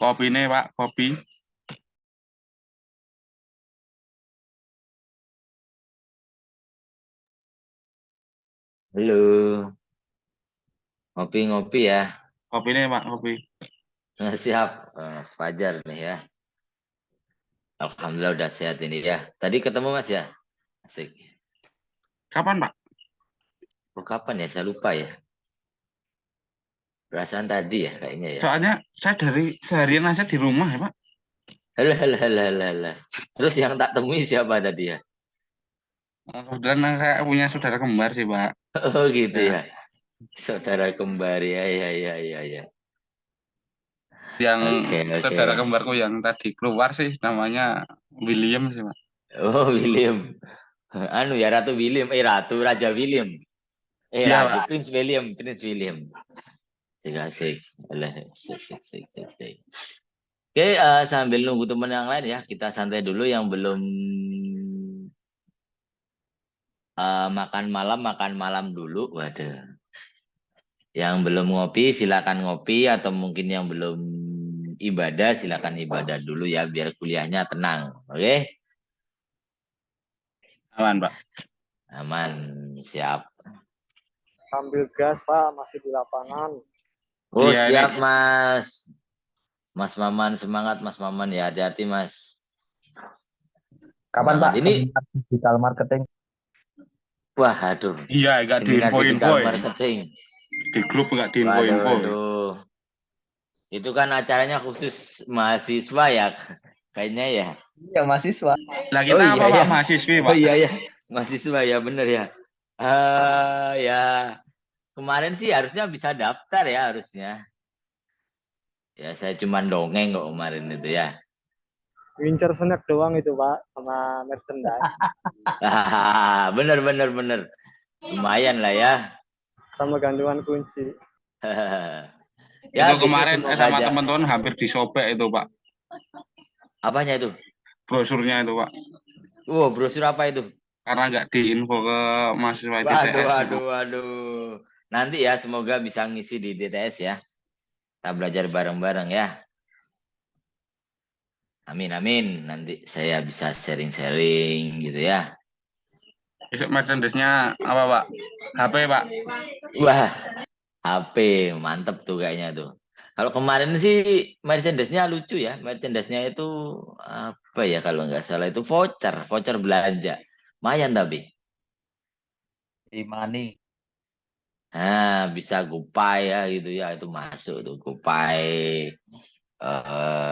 Kopi nih Pak, kopi. Halo, ngopi-ngopi ya. Kopi nih Pak, kopi. Siap, Mas Fajar nih ya. Alhamdulillah udah sehat ini ya. Tadi ketemu Mas ya? Asik. Kapan Pak? Oh, kapan ya? Saya lupa ya. Perasaan tadi ya kayaknya ya. Soalnya saya dari seharian aja di rumah ya Pak. Halo, halo, halo, halo, halo. Terus yang tak temui siapa tadi ya? Kebetulan saya punya saudara kembar sih Pak. Oh gitu Ya, ya. Saudara kembar ya, ya, ya, ya, ya. yang Oke, oke. saudara kembarku yang tadi keluar sih namanya William sih Pak. Oh William. Anu ya Ratu William. Ratu Raja William. Iya Ratu Pak. Prince William, Prince William. Asik, asik. Alah, asik, asik, asik, asik, asik. Oke, sambil nunggu teman yang lain ya, kita santai dulu yang belum makan malam dulu. Waduh. Yang belum ngopi, silakan ngopi atau mungkin yang belum ibadah, silakan ibadah dulu ya, biar kuliahnya tenang. Oke? Aman Pak. Aman, siap. Sambil gas Pak, masih di lapangan. Oh, Iya ini siap Mas. Mas Maman, semangat Mas Maman ya, hati-hati Mas. Kapan Semangat. Pak Ini, seminar digital marketing? wah aduh, iya enggak seminar diinfo-info digital ini. marketing. Di grup enggak Waduh, diinfo-info. waduh. Itu kan acaranya khusus mahasiswa ya, kayaknya ya. Iya mahasiswa. Lah Oh kita iya apa Pak ya, mahasiswi oh Pak? iya ya, mahasiswa ya bener ya. Ya kemarin sih harusnya bisa daftar ya harusnya. Ya saya cuma dongeng kok kemarin itu ya. Wincer snack doang itu Pak, sama merchandise. Bener bener bener, lumayan lah ya. Sama gantungan kunci. Ya Itu besok kemarin semoga sama aja. teman-teman hampir disobek itu Pak. Apanya itu? Brosurnya itu Pak. Wow, brosur apa itu? Karena nggak diinfo ke mahasiswa Waduh, CTS itu. waduh, waduh. Nanti ya semoga bisa ngisi di DTS ya. Kita belajar bareng-bareng ya. Amin, amin. Nanti saya bisa sharing-sharing gitu ya. Besok merchandise-nya apa Pak? HP Pak. Wah, HP mantep tuh kayaknya tuh. Kalau kemarin sih merchandise-nya lucu ya. Merchandise-nya itu apa ya kalau nggak salah itu voucher, voucher belanja. Lumayan tapi. Imani. Bisa GoPay ya gitu ya. Itu masuk tuh GoPay,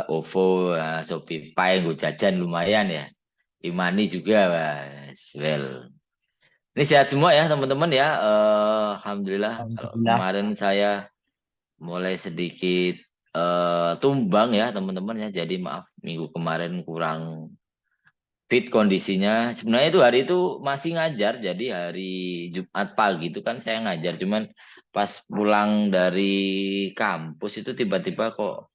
OVO, Shopee Pay, gue jajan lumayan ya. Imani juga, Mas. Well. Ini sehat semua ya teman-teman ya. Alhamdulillah. Kalau Alhamdulillah. kemarin saya mulai sedikit tumbang ya teman-teman ya. Jadi maaf minggu kemarin kurang fit kondisinya. Sebenarnya itu hari itu masih ngajar. Jadi hari Jumat pagi itu kan saya ngajar. Cuman pas pulang dari kampus itu tiba-tiba kok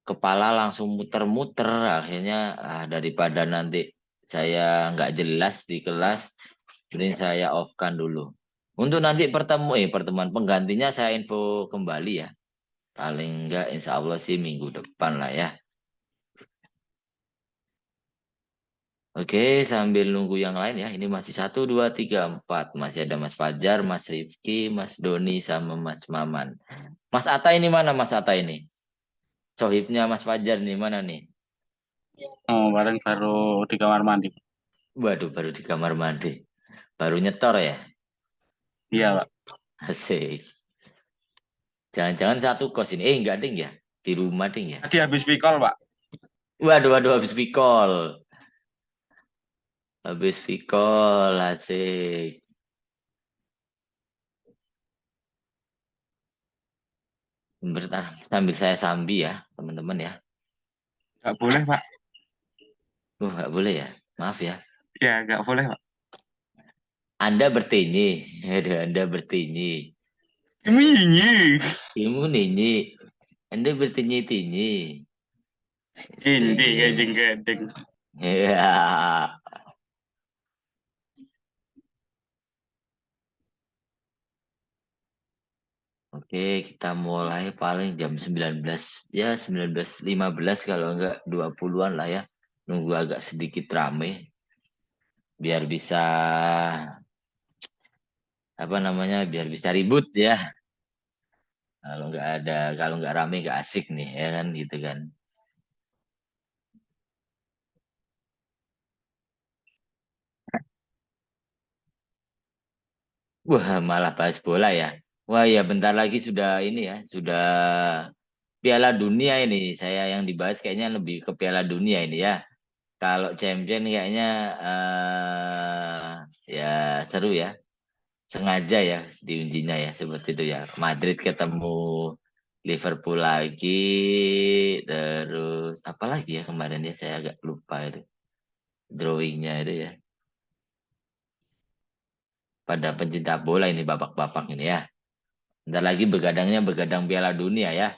kepala langsung muter-muter. Akhirnya daripada nanti saya nggak jelas di kelas, mending saya off-kan dulu. Untuk nanti pertemuan penggantinya saya info kembali ya. Paling enggak insya Allah sih minggu depan lah ya. Oke, sambil nunggu yang lain ya. Ini masih 1, 2, 3, 4. Masih ada Mas Fajar, Mas Rifki, Mas Doni, sama Mas Maman. Mas Atta ini mana Mas Atta ini? Sohibnya Mas Fajar nih mana nih? Oh, kemarin baru di kamar mandi. Waduh, baru di kamar mandi. Baru nyetor ya? Iya Pak. Asik. Jangan-jangan satu kos ini. Enggak ding ya? Di rumah ding ya? Tadi habis pikol Pak. Waduh, waduh, habis pikol. Habis pikol, asik. Sambil saya sambi ya, teman-teman ya. Nggak boleh Pak. Nggak boleh ya? Maaf ya. Ya nggak boleh Pak. Anda bertinyi. Aduh, Anda bertinyi. Minyi. Ilmu nini. Anda bertinyi-tinyi. Inti kejeng gedeng. Ya. Oke, kita mulai paling jam 19 ya 19.15 kalau enggak 20-an lah ya. Nunggu agak sedikit rame biar bisa apa namanya biar bisa ribut ya. Kalau nggak rame nggak asik nih ya kan gitu kan. Wah, malah bahas bola ya. Wah, ya bentar lagi sudah ini ya, sudah Piala Dunia ini. Saya yang dibahas kayaknya lebih ke Piala Dunia ini ya. Kalau champion kayaknya ya seru ya. Sengaja ya diujinya ya seperti itu ya. Madrid ketemu Liverpool lagi, terus apa lagi ya kemarin ya saya agak lupa itu drawingnya itu ya. Pada pencinta bola ini bapak-bapak ini ya. Bentar lagi begadang Piala Dunia ya.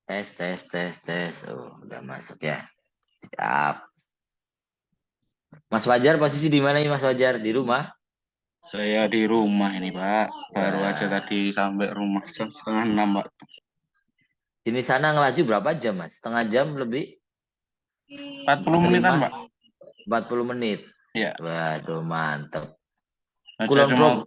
Tes, tes, tes, tes. Oh, udah masuk ya. Siap. Mas Fajar posisi di mana nih Mas Fajar? Di rumah? Saya di rumah ini, Pak. Baru aja Wah, tadi sampai rumah jam setengah 6, Pak. sini sana ngelaju berapa jam Mas? Setengah jam lebih? 40 Atau menitan, lima? Pak. 40 menit. Ya, Waduh, mantep. nah, Kulon Pro,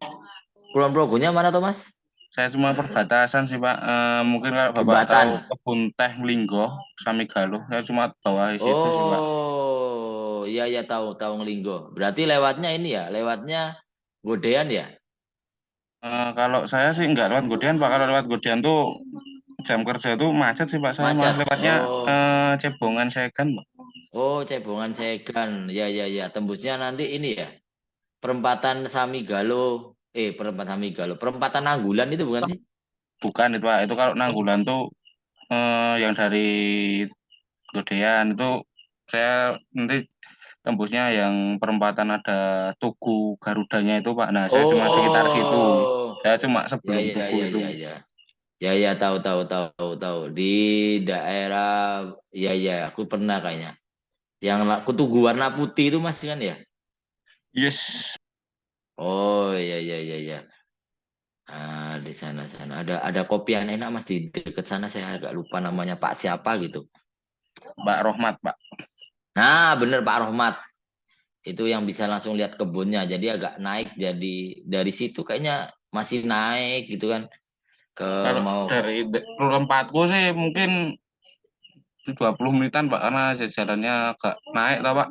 Kulon Progonya mana tuh Mas? saya cuma perbatasan sih, Pak. Mungkin kalau Bapak tahu Jembatan. kebun teh Linggo, Samigalo, saya cuma bawah di situ sih, Pak. Oh, iya ya tahu tahu Ngelinggo. Berarti lewatnya ini ya, lewatnya Godean ya? Kalau saya sih nggak lewat Godean, Pak. Kalau lewat Godean tuh jam kerja tuh macet sih, Pak. Saya malah Macet. lewatnya Oh, Cebongan Segan, Pak. oh Cebongan Segan. Ya ya ya, tembusnya nanti ini ya. Perempatan Samigalo. Perempatan Samigalo. Perempatan Anggulan itu bukan sih? Bukan itu, Pak. Itu kalau Nanggulan tuh yang dari Godean itu saya nanti tembusnya yang perempatan ada Tugu Garudanya itu, Pak. Nah, saya cuma sekitar situ. Oh, Saya cuma ya sebelum ya Tugu ya itu. ya ya. Ya ya tahu tahu tahu tahu di daerah ya ya aku pernah kayaknya. Yang Tugu warna putih itu Mas kan ya? Yes. Oh ya ya ya ya. Ah, di sana sana ada kopi yang enak Mas di dekat sana saya agak lupa namanya Pak siapa gitu. Pak Rohmat, Pak. Nah, bener Pak Rohmat. Itu yang bisa langsung lihat kebunnya. Jadi agak naik jadi dari situ kayaknya masih naik gitu kan ke Kalau mau dari tempatku sih mungkin 20 menitan, Pak, karena jajarannya agak naik, tau, Pak.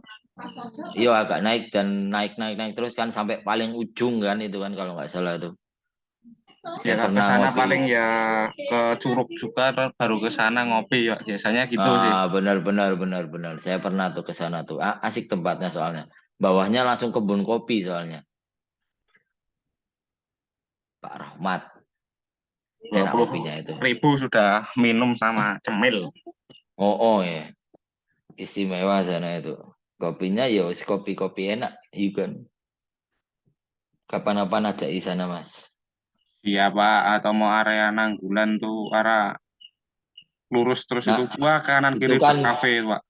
iya agak naik dan naik naik naik terus kan sampai paling ujung kan itu kan kalau nggak salah tuh. Ya Saya ke pernah sana ngopi. paling ya ke Curug juga, terus baru ke sana ngopi ya. Biasanya gitu sih. Ah, benar benar benar benar. Saya pernah tuh ke sana tuh. Asik tempatnya soalnya. Bawahnya langsung kebun kopi soalnya. Pak Rahmat. dua Enak puluh kopinya itu. ribu sudah minum sama cemil. Oh, oh ya. Istimewa sana itu. Kopinya ya wis kopi-kopi enak juga. Kapan-kapan aja di sana, Mas. Iya, Pak, atau mau area Nanggulan tuh arah lurus terus itu. Nah, Wah, kanan itu kiri kan kafe, Pak.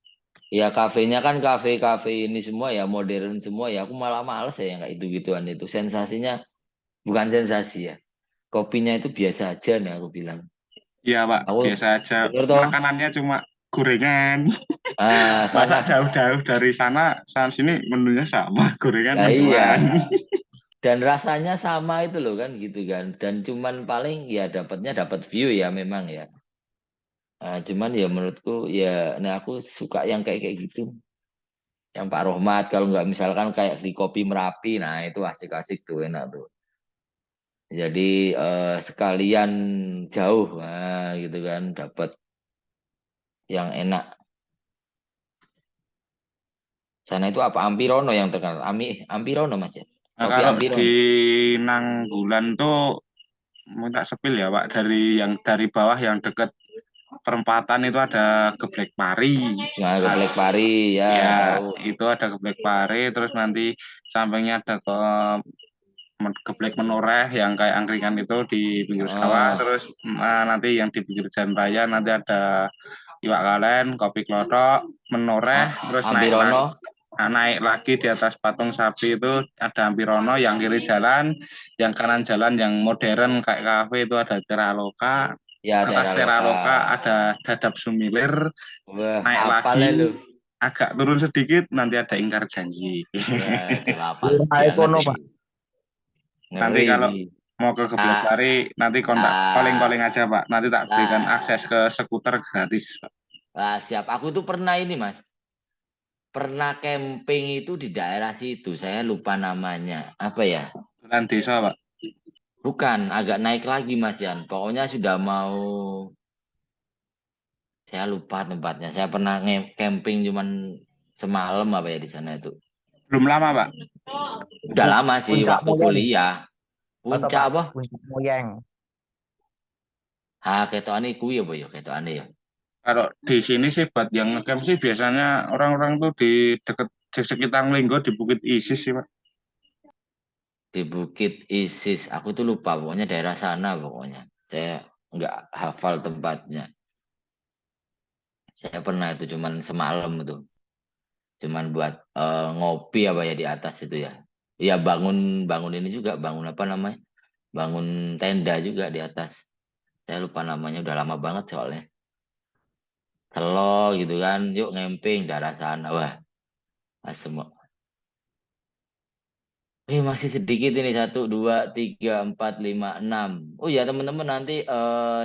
ya kafenya kan kafe-kafe ini semua ya modern semua ya. Aku malah males ya yang kayak itu-gituan itu. Sensasinya bukan sensasi ya. Kopinya itu biasa aja nih aku bilang. Iya, Pak, Aku biasa aja. bener toh. Makanannya cuma gorengan. Ah, Masa sana jauh-jauh dari sana sini menunya sama, gorengan lah iya. mendoan. Dan rasanya sama itu loh kan gitu kan. Dan cuman paling ya dapatnya dapat view ya memang ya. Cuman ya menurutku ya nah aku suka yang kayak kayak gitu. Yang Pak Rohmat kalau nggak misalkan kayak di Kopi Merapi, nah itu asik-asik tuh enak tuh. Jadi sekalian jauh, nah, gitu kan dapat yang enak. Sana itu apa Ampirono yang terkenal? Ampirono Mas ya. Nah, Kopi kalau di Ampirono. Nanggulan tuh minta sepil ya Pak, dari bawah yang deket perempatan itu ada Geblek Pari. Nah, Nah, Geblek Pari ya ya, tahu. itu ada Geblek Pari, terus nanti sampingnya ada Geblek Menoreh yang kayak angkringan itu di pinggir sawah, Oh, terus nanti yang di pinggir jalan raya nanti ada iwak kalen, kopi klothok, menoreh, oh, terus Ampirono. naik lagi di atas patung sapi itu ada Ampirono, yang kiri jalan, yang kanan jalan yang modern kayak kafe itu ada Teraloka, Ya, atas daerah Teraloka lokal. ada Dadap Sumilir, Wah, naik hafal lagi ya lu. agak turun sedikit nanti ada Ingkar Janji. Waduh, hafal Lurah banget Ekono, ini. Pak. Nanti Ngeri kalau ini. mau ke Geblek Ah, Pari nanti kontak ah, calling aja Pak. Nanti tak berikan akses ah, ke skuter gratis Pak. siap. Aku tuh pernah ini, Mas. Pernah camping itu di daerah situ. Saya lupa namanya. Apa ya? Jalan desa Pak. Bukan, agak naik lagi, Mas Yan. Pokoknya sudah mau. Saya lupa tempatnya. Saya pernah camping cuman semalam apa ya di sana itu. Belum lama Pak. Udah lama sih Puncak waktu Moyang. kuliah. Atau Puncak Pak, apa? Puncak Moyang. Ketokane kuwi apa ya ketokane ya. Kalau di sini sih buat yang ngecamp sih biasanya orang-orang tuh di deket di sekitar Linggo di Bukit Isis sih Pak. Di Bukit Isis. Aku tuh lupa pokoknya daerah sana pokoknya. Saya nggak hafal tempatnya. Saya pernah itu cuman semalam itu. Cuman buat ngopi apa ya di atas itu ya. Ya bangun bangun ini juga bangun apa namanya? Bangun tenda juga di atas. Saya lupa namanya udah lama banget soalnya. Selo gitu kan. Yuk ngemping daerah sana. Wah, asem. Masih sedikit ini satu, dua, tiga, empat, lima, enam. Oh ya teman-teman nanti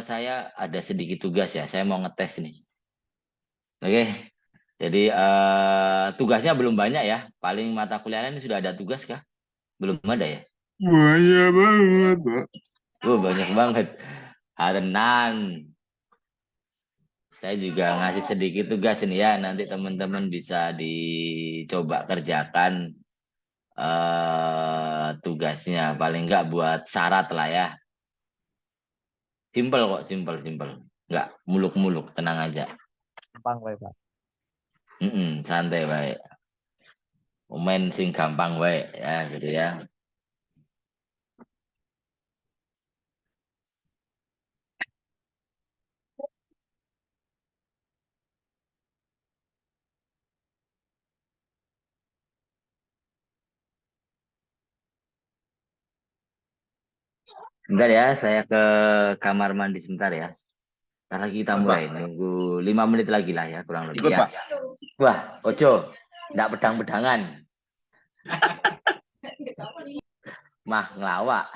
saya ada sedikit tugas ya. Saya mau ngetes nih. Oke. Jadi tugasnya belum banyak ya. Paling mata kuliahnya ini sudah ada tugas kah? Belum ada ya? Banyak banget Pak. Banyak banget. Tenang. Saya juga ngasih sedikit tugas ini ya. Nanti teman-teman bisa dicoba kerjakan tugasnya. Paling nggak buat syarat lah ya. Simpel kok, simpel, simpel. Nggak muluk-muluk, tenang aja. Gampang, Pak. Santai baik. Main sing gampang baik ya gitu ya. Bentar ya, saya ke kamar mandi sebentar ya. Karena kita Ikut Pak. mulai nunggu 5 menit lagi lah ya kurang lebih Ikut ya. Pak. Wah, Ojo, nggak pedang-pedangan. Mah ngelawak.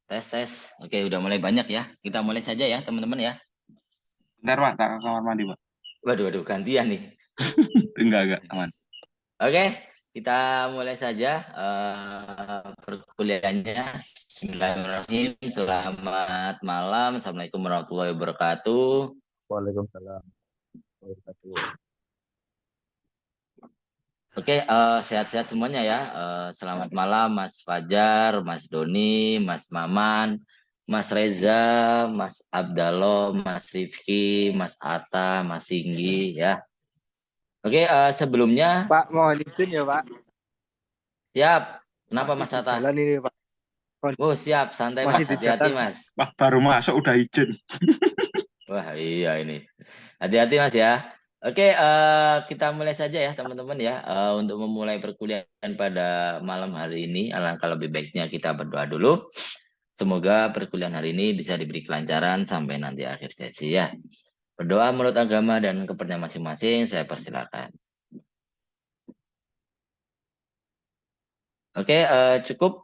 Tes, tes. Oke, udah mulai banyak ya. Kita mulai saja ya, teman-teman ya. Bentar Pak, tak ke kamar mandi Pak. Waduh, waduh, gantian nih. Enggak, aman. Oke, kita mulai saja perkuliahannya. Bismillahirrahmanirrahim. Selamat malam. Assalamualaikum warahmatullahi wabarakatuh. Waalaikumsalam. Wabarakatuh. Oke, sehat-sehat semuanya ya. Selamat malam Mas Fajar, Mas Doni, Mas Maman, Mas Reza, Mas Abdallah, Mas Rifki, Mas Atta, Mas Singgi ya. Oke, sebelumnya Pak, mohon izin ya Pak. siap. Kenapa Masih Mas di Atta? jalan ini Pak. Oh siap, santai Masih Mas, di hati-hati jalan. Mas. Pak baru masuk udah izin. Wah iya ini. Hati-hati Mas ya. Oke, kita mulai saja ya teman-teman ya. Untuk memulai perkuliahan pada malam hari ini, alangkah lebih baiknya kita berdoa dulu. Semoga perkuliahan hari ini bisa diberi kelancaran sampai nanti akhir sesi ya. Berdoa menurut agama dan kepercayaan masing-masing, saya persilakan. Oke, cukup.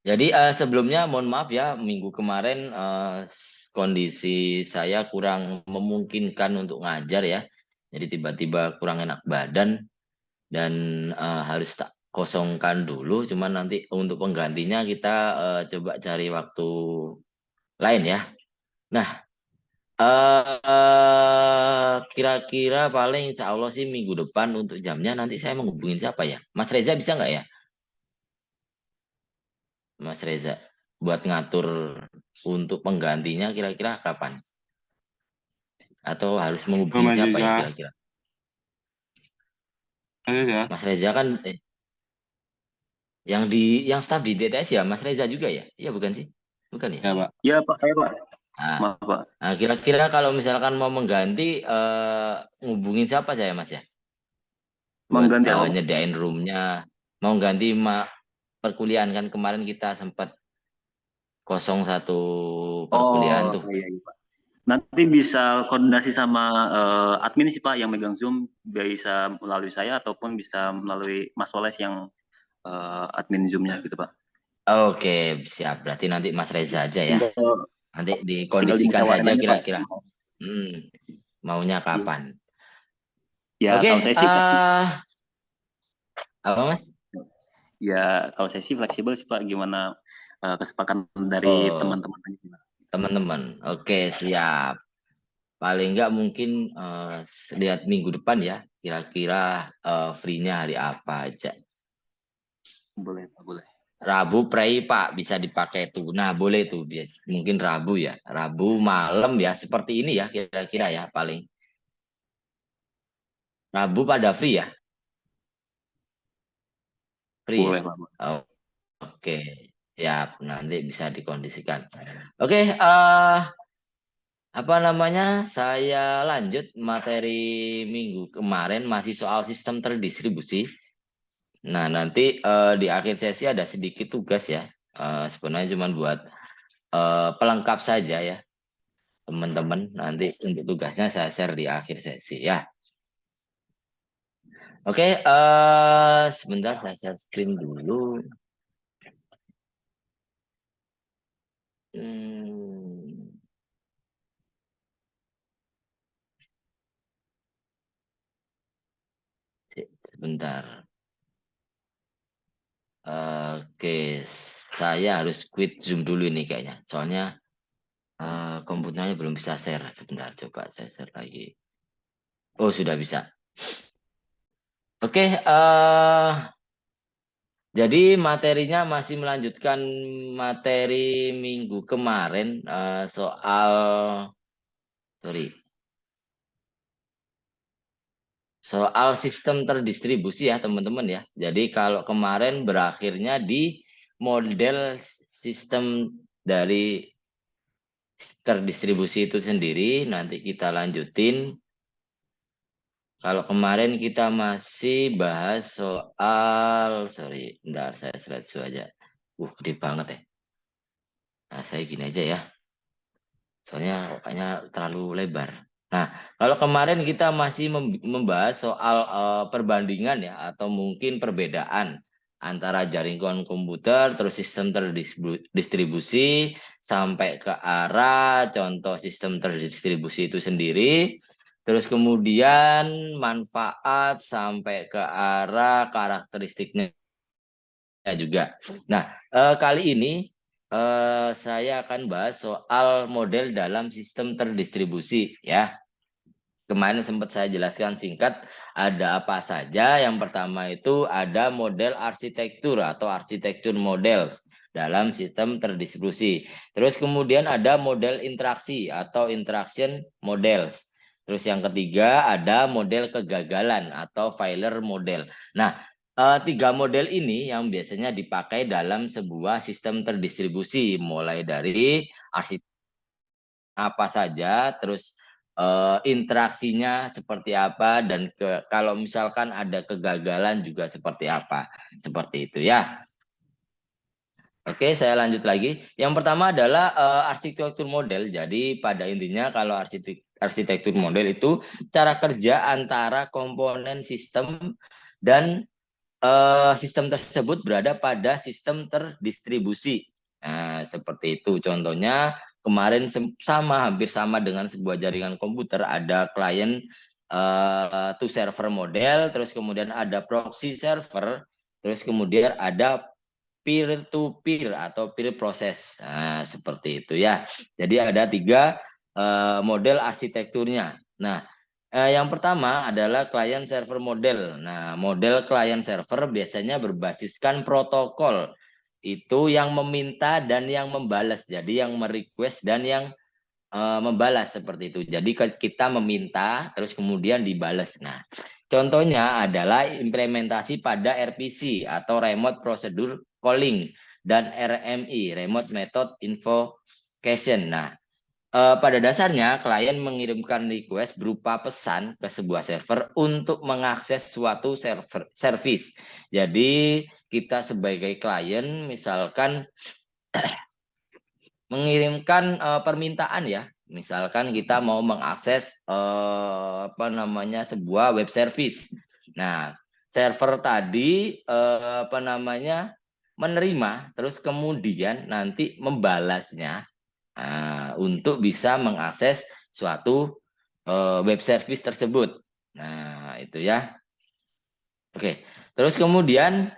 Jadi sebelumnya mohon maaf ya, minggu kemarin kondisi saya kurang memungkinkan untuk ngajar ya. Jadi tiba-tiba kurang enak badan dan harus tak kosongkan dulu. Cuman nanti untuk penggantinya kita coba cari waktu lain ya. Nah, kira-kira paling insya Allah sih minggu depan untuk jamnya nanti saya menghubungi siapa ya? Mas Reza bisa nggak ya? Mas Reza buat ngatur untuk penggantinya kira-kira kapan? Atau harus menghubungi Mas siapa ya Reza. kira-kira? Ya. Mas Reza kan yang staf di DTS ya Mas Reza juga ya? Iya bukan sih? Bukan ya? Ya Pak. Ya Pak, saya Pak. Nah, Maaf Pak. nah, kira-kira kalau misalkan mau mengganti ngubungin siapa saya Mas ya? Buat Mengganti apa? Pak? nyediain roomnya. Mau ganti perkuliahan kan kemarin kita sempat kosong satu perkuliahan tuh. Iya, iya Pak. Nanti bisa koordinasi sama admin sih Pak yang megang Zoom, bisa melalui saya ataupun bisa melalui Mas Wales yang admin Zoom-nya gitu Pak. Oke, siap. Berarti nanti Mas Reza aja ya. Nanti Tinggal dikondisikan dimusyawarin saja aja, Pak. kira-kira. Maunya kapan? Ya, Oke, kalau saya sih apa Mas? ya kalau saya sih fleksibel sih Pak, gimana kesepakatan dari teman-teman gimana? Teman-teman, oke siap. Paling enggak mungkin lihat minggu depan ya. Kira-kira free-nya hari apa aja. Boleh Pak, boleh. Rabu Prei Pak bisa dipakai tuh. Nah boleh tuh mungkin Rabu ya. Rabu malam ya seperti ini ya kira-kira ya paling. Rabu pada free ya? Free Boleh ya? Pak. Oke, siap. Nanti bisa dikondisikan. Oke, apa namanya? Saya lanjut materi minggu kemarin masih soal sistem terdistribusi. Nah, nanti di akhir sesi ada sedikit tugas ya. Sebenarnya cuma buat pelengkap saja ya, teman-teman. Nanti untuk tugasnya saya share di akhir sesi ya. Oke, sebentar saya share screen dulu. Sebentar. Oke, saya harus quit Zoom dulu ini kayaknya. Soalnya komputernya belum bisa share. Sebentar, coba saya share lagi. Oh, sudah bisa. Oke, jadi materinya masih melanjutkan materi minggu kemarin soal sistem terdistribusi ya teman-teman ya. Jadi kalau kemarin berakhirnya di model sistem dari terdistribusi itu sendiri, nanti kita lanjutin. Kalau kemarin kita masih bahas soal, bentar saya slide aja. Gede banget ya. Nah, saya gini aja ya. Soalnya kayaknya terlalu lebar. Nah, kalau kemarin kita masih membahas soal perbandingan ya, atau mungkin perbedaan antara jaringan komputer, terus sistem terdistribusi, sampai ke arah contoh sistem terdistribusi itu sendiri, terus kemudian manfaat sampai ke arah karakteristiknya juga. Nah, kali ini saya akan bahas soal model dalam sistem terdistribusi ya. Kemarin sempat saya jelaskan singkat ada apa saja. Yang pertama itu ada model arsitektur atau arsitektur model dalam sistem terdistribusi. Terus kemudian ada model interaksi atau interaction models. Terus yang ketiga ada model kegagalan atau failure model. Nah, tiga model ini yang biasanya dipakai dalam sebuah sistem terdistribusi, mulai dari arsitektur apa saja, terus interaksinya seperti apa, dan kalau misalkan ada kegagalan juga seperti apa, seperti itu ya. Oke, saya lanjut lagi. Yang pertama adalah arsitektur model. Jadi pada intinya kalau arsitektur model itu cara kerja antara komponen sistem dan sistem tersebut berada pada sistem terdistribusi. Nah, seperti itu. Contohnya kemarin hampir sama dengan sebuah jaringan komputer, ada client to server model, terus kemudian ada proxy server, terus kemudian ada peer to peer atau peer process. Nah, seperti itu ya. Jadi ada tiga model arsitekturnya. Nah, yang pertama adalah client server model. Nah, model client server biasanya berbasiskan protokol. Itu yang meminta dan yang membalas. Jadi yang merequest dan yang membalas seperti itu. Jadi kita meminta terus kemudian dibalas. Nah, contohnya adalah implementasi pada RPC atau Remote Procedure Calling dan RMI, Remote Method Invocation. Nah, pada dasarnya klien mengirimkan request berupa pesan ke sebuah server untuk mengakses suatu service. Jadi kita sebagai klien misalkan mengirimkan permintaan ya, misalkan kita mau mengakses sebuah web service. Nah, server tadi menerima, terus kemudian nanti membalasnya untuk bisa mengakses suatu web service tersebut. Nah, itu ya. Oke, terus kemudian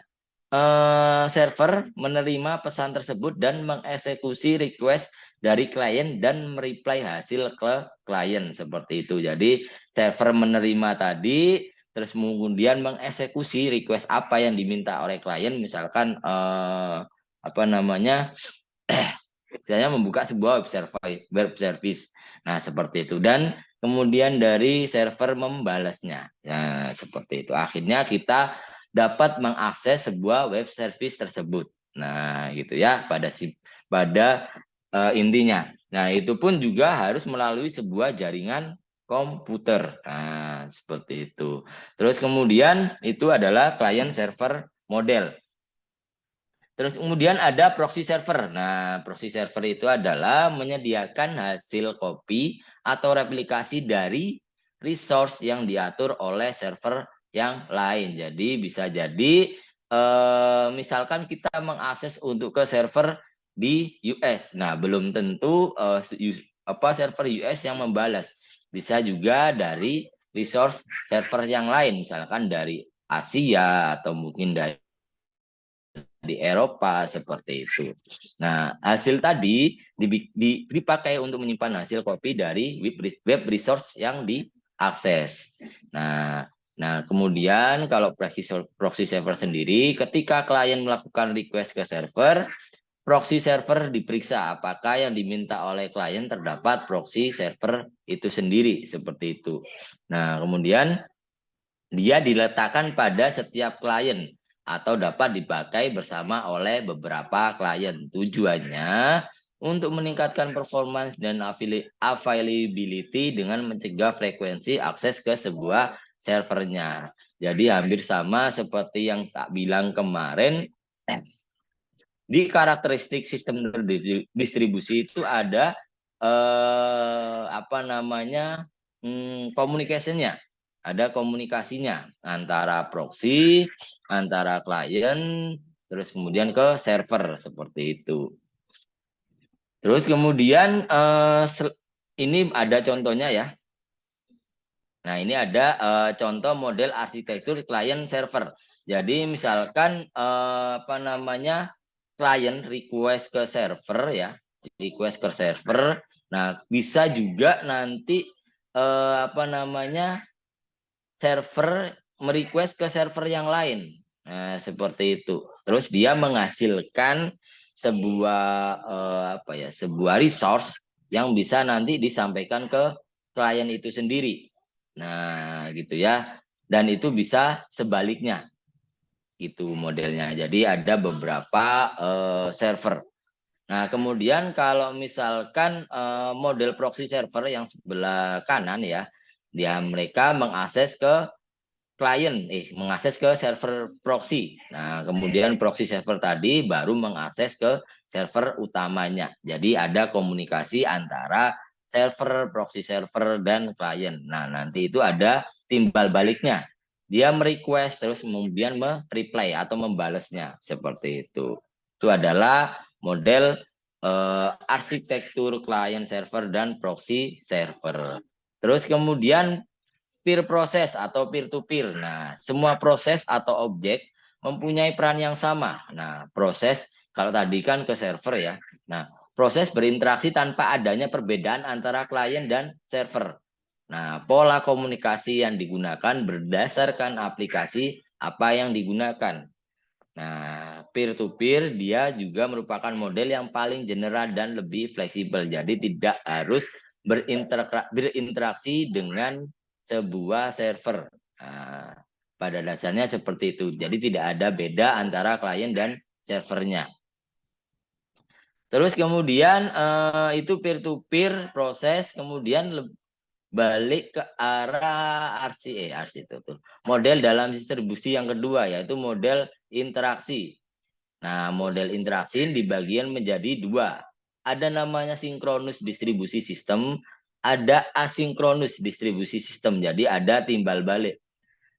server menerima pesan tersebut dan mengeksekusi request dari klien dan mereply hasil ke klien seperti itu. Jadi server menerima tadi, terus kemudian mengeksekusi request apa yang diminta oleh klien, misalkan saya membuka sebuah web service. Nah, seperti itu. Dan kemudian dari server membalasnya. Nah, seperti itu. Akhirnya kita dapat mengakses sebuah web service tersebut. Nah, gitu ya pada intinya. Nah, itu pun juga harus melalui sebuah jaringan komputer. Nah, seperti itu. Terus kemudian itu adalah client server model. Terus kemudian ada proxy server. Nah, proxy server itu adalah menyediakan hasil copy atau replikasi dari resource yang diatur oleh server yang lain. Jadi bisa jadi misalkan kita mengakses untuk ke server di US. Nah, belum tentu server US yang membalas. Bisa juga dari resource server yang lain, misalkan dari Asia atau mungkin dari Eropa seperti itu. Nah, hasil tadi dipakai untuk menyimpan hasil copy dari web resource yang diakses. Nah, kemudian kalau proxy server sendiri, ketika klien melakukan request ke server, proxy server diperiksa apakah yang diminta oleh klien terdapat proxy server itu sendiri seperti itu. Nah, kemudian dia diletakkan pada setiap klien atau dapat dipakai bersama oleh beberapa klien. Tujuannya untuk meningkatkan performance dan availability dengan mencegah frekuensi akses ke sebuah servernya. Jadi hampir sama seperti yang tak bilang kemarin. Di karakteristik sistem distribusi itu ada communication-nya. ada komunikasinya antara proxy, antara klien, terus kemudian ke server seperti itu. Terus kemudian ini ada contohnya ya. Nah, ini ada contoh model arsitektur klien server. Jadi misalkan apa namanya, klien request ke server ya, request ke server. Nah, bisa juga nanti apa namanya, server merequest ke server yang lain. Nah, seperti itu. Terus dia menghasilkan sebuah apa ya, sebuah resource yang bisa nanti disampaikan ke klien itu sendiri. Nah, gitu ya. Dan itu bisa sebaliknya. Gitu modelnya. Jadi ada beberapa server. Nah, kemudian kalau misalkan model proxy server yang sebelah kanan ya, mereka mengakses ke klien, mengakses ke server proxy. Nah, kemudian proxy server tadi baru mengakses ke server utamanya. Jadi ada komunikasi antara server, proxy server, dan klien. Nah, nanti itu ada timbal baliknya. Dia merequest terus kemudian mereply atau membalesnya seperti itu. Itu adalah model arsitektur klien server dan proxy server. Terus kemudian peer proses atau peer to peer. Nah, semua proses atau objek mempunyai peran yang sama. Nah, proses kalau tadi kan ke server ya. Nah, proses berinteraksi tanpa adanya perbedaan antara klien dan server. Nah, pola komunikasi yang digunakan berdasarkan aplikasi apa yang digunakan. Nah, peer to peer dia juga merupakan model yang paling general dan lebih fleksibel. Jadi tidak harus berinteraksi dengan sebuah server. Nah, pada dasarnya seperti itu. Jadi tidak ada beda antara klien dan servernya. Terus kemudian itu peer to peer proses, kemudian balik ke arah RC itu tuh. Model dalam distribusi yang kedua yaitu model interaksi. Nah, model interaksi dibagian menjadi dua. Ada namanya sinkronus distribusi sistem, ada asinkronus distribusi sistem. Jadi ada timbal balik.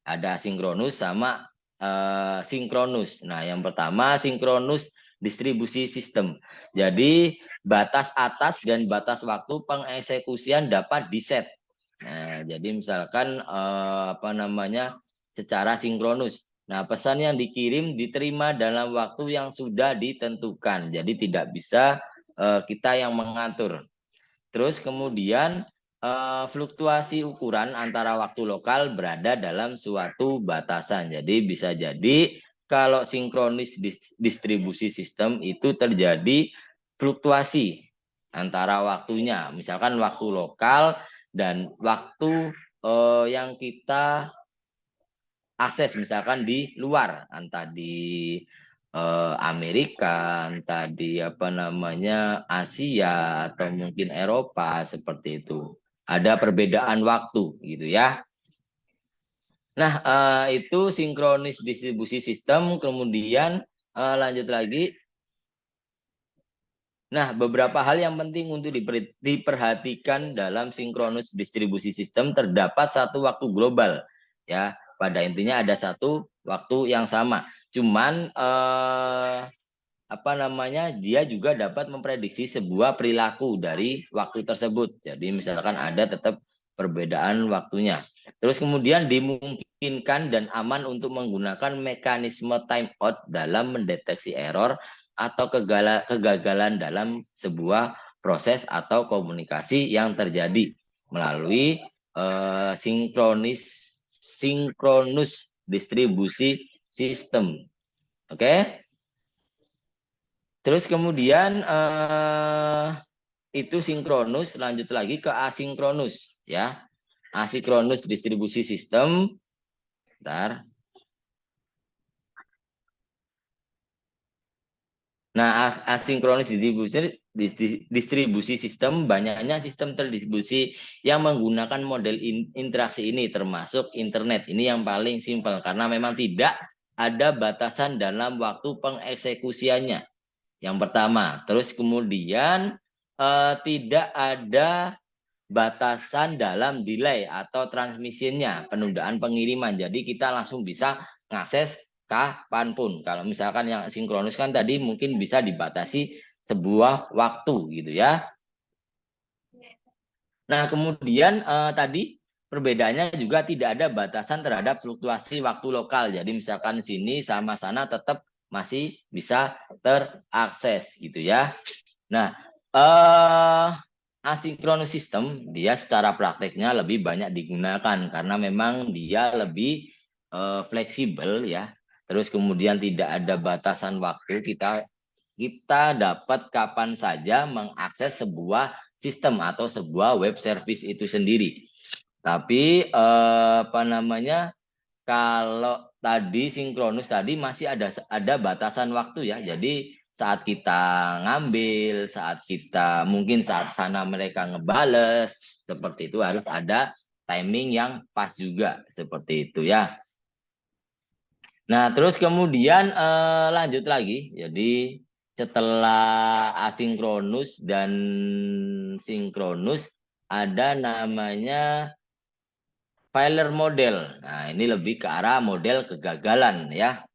Ada asinkronus sama sinkronus. Nah, yang pertama sinkronus distribusi sistem. Jadi batas atas dan batas waktu pengeksekusian dapat diset. Nah, jadi misalkan apa namanya, secara sinkronus. Nah, pesan yang dikirim diterima dalam waktu yang sudah ditentukan. Jadi tidak bisa kita yang mengatur. Terus kemudian fluktuasi ukuran antara waktu lokal berada dalam suatu batasan. Jadi bisa jadi kalau sinkronis distribusi sistem itu terjadi fluktuasi antara waktunya. Misalkan waktu lokal dan waktu yang kita akses misalkan di luar, entah di Amerika, entah di apa namanya Asia atau mungkin Eropa seperti itu. Ada perbedaan waktu gitu ya. Nah, itu sinkronis distribusi sistem. Kemudian lanjut lagi. Nah, beberapa hal yang penting untuk diperhatikan dalam sinkronus distribusi sistem, terdapat satu waktu global. Ya, pada intinya ada satu waktu yang sama. Cuman apa namanya, dia juga dapat memprediksi sebuah perilaku dari waktu tersebut. Jadi misalkan ada tetap perbedaan waktunya. Terus kemudian dimungkinkan dan aman untuk menggunakan mekanisme timeout dalam mendeteksi error atau kegagalan dalam sebuah proses atau komunikasi yang terjadi melalui sinkronus distribusi sistem. Oke? Terus kemudian itu sinkronus, lanjut lagi ke asinkronus ya. Asinkronus distribusi sistem. Bentar. Nah, asinkronis distribusi sistem banyaknya sistem terdistribusi yang menggunakan model interaksi ini termasuk internet. Ini yang paling simpel karena memang tidak ada batasan dalam waktu pengeksekusiannya. Yang pertama, terus kemudian tidak ada batasan dalam delay atau transmisinya, penundaan pengiriman. Jadi kita langsung bisa mengakses kapanpun. Kalau misalkan yang sinkronus kan tadi mungkin bisa dibatasi sebuah waktu gitu ya. Nah, kemudian tadi perbedaannya juga tidak ada batasan terhadap fluktuasi waktu lokal. Jadi misalkan sini sama sana tetap masih bisa terakses gitu ya. Nah, asynchronous system dia secara prakteknya lebih banyak digunakan karena memang dia lebih fleksibel ya. Terus kemudian tidak ada batasan waktu, kita dapat kapan saja mengakses sebuah sistem atau sebuah web service itu sendiri. Tapi apa namanya, kalau tadi sinkronus tadi masih ada batasan waktu ya. Jadi saat kita ngambil, saat kita mungkin saat sana mereka ngebales seperti itu harus ada timing yang pas juga seperti itu ya. Nah, terus kemudian lanjut lagi. Jadi setelah asinkronus dan sinkronus ada namanya failure model. Nah, ini lebih ke arah model kegagalan ya.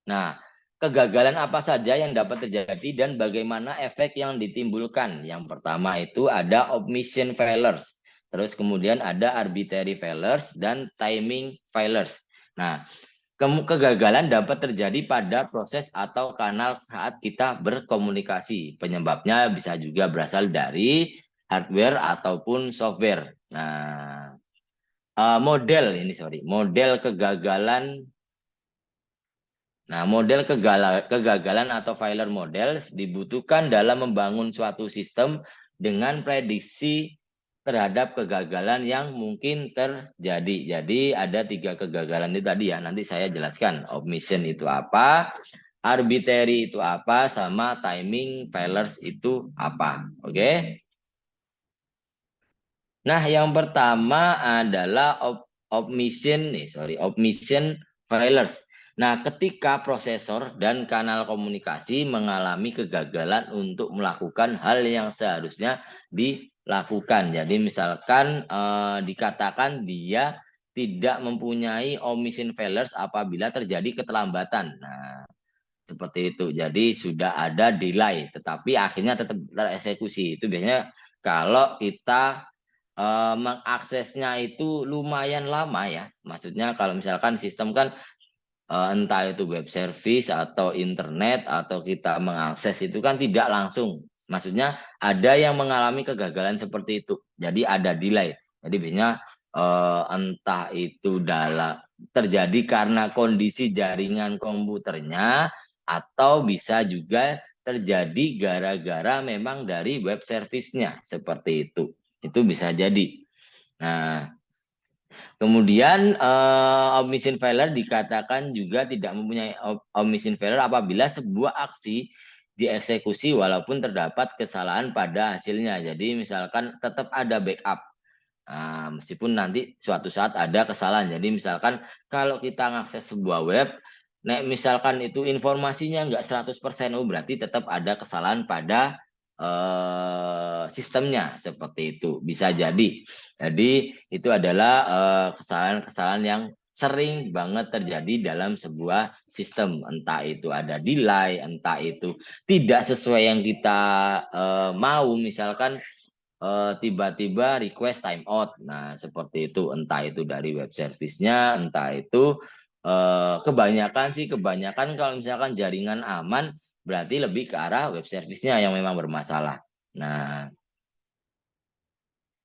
Nah, kegagalan apa saja yang dapat terjadi dan bagaimana efek yang ditimbulkan. Yang pertama itu ada omission failures. Terus kemudian ada arbitrary failures dan timing failures. Nah, kegagalan dapat terjadi pada proses atau kanal saat kita berkomunikasi. Penyebabnya bisa juga berasal dari hardware ataupun software. Nah, model kegagalan. Nah, model kegagalan atau failure model dibutuhkan dalam membangun suatu sistem dengan prediksi terhadap kegagalan yang mungkin terjadi. Jadi ada 3 kegagalan itu tadi ya. Nanti saya jelaskan omission itu apa, arbitrary itu apa, sama timing failures itu apa. Oke? Nah, yang pertama adalah omission failures. Nah, ketika prosesor dan kanal komunikasi mengalami kegagalan untuk melakukan hal yang seharusnya dilakukan. Jadi misalkan dikatakan dia tidak mempunyai omission failures apabila terjadi keterlambatan. Nah, seperti itu. Jadi sudah ada delay, tetapi akhirnya tetap tereksekusi. Itu biasanya kalau kita mengaksesnya itu lumayan lama ya. Maksudnya kalau misalkan sistem kan entah itu web service atau internet atau kita mengakses itu kan tidak langsung. Maksudnya ada yang mengalami kegagalan seperti itu. Jadi ada delay. Jadi biasanya entah itu terjadi karena kondisi jaringan komputernya atau bisa juga terjadi gara-gara memang dari web service-nya seperti itu. Itu bisa jadi. Nah, kemudian omission failure dikatakan juga tidak mempunyai omission failure apabila sebuah aksi dieksekusi walaupun terdapat kesalahan pada hasilnya. Jadi misalkan tetap ada backup. Nah, meskipun nanti suatu saat ada kesalahan. Jadi misalkan kalau kita mengakses sebuah web, misalkan itu informasinya enggak 100%, berarti tetap ada kesalahan pada sistemnya seperti itu. Bisa jadi. Jadi itu adalah kesalahan-kesalahan yang sering banget terjadi dalam sebuah sistem. Entah itu ada delay, entah itu tidak sesuai yang kita mau. Misalkan tiba-tiba request timeout. Nah, seperti itu. Entah itu dari web service-nya, entah itu kebanyakan kalau misalkan jaringan aman, berarti lebih ke arah web service-nya yang memang bermasalah.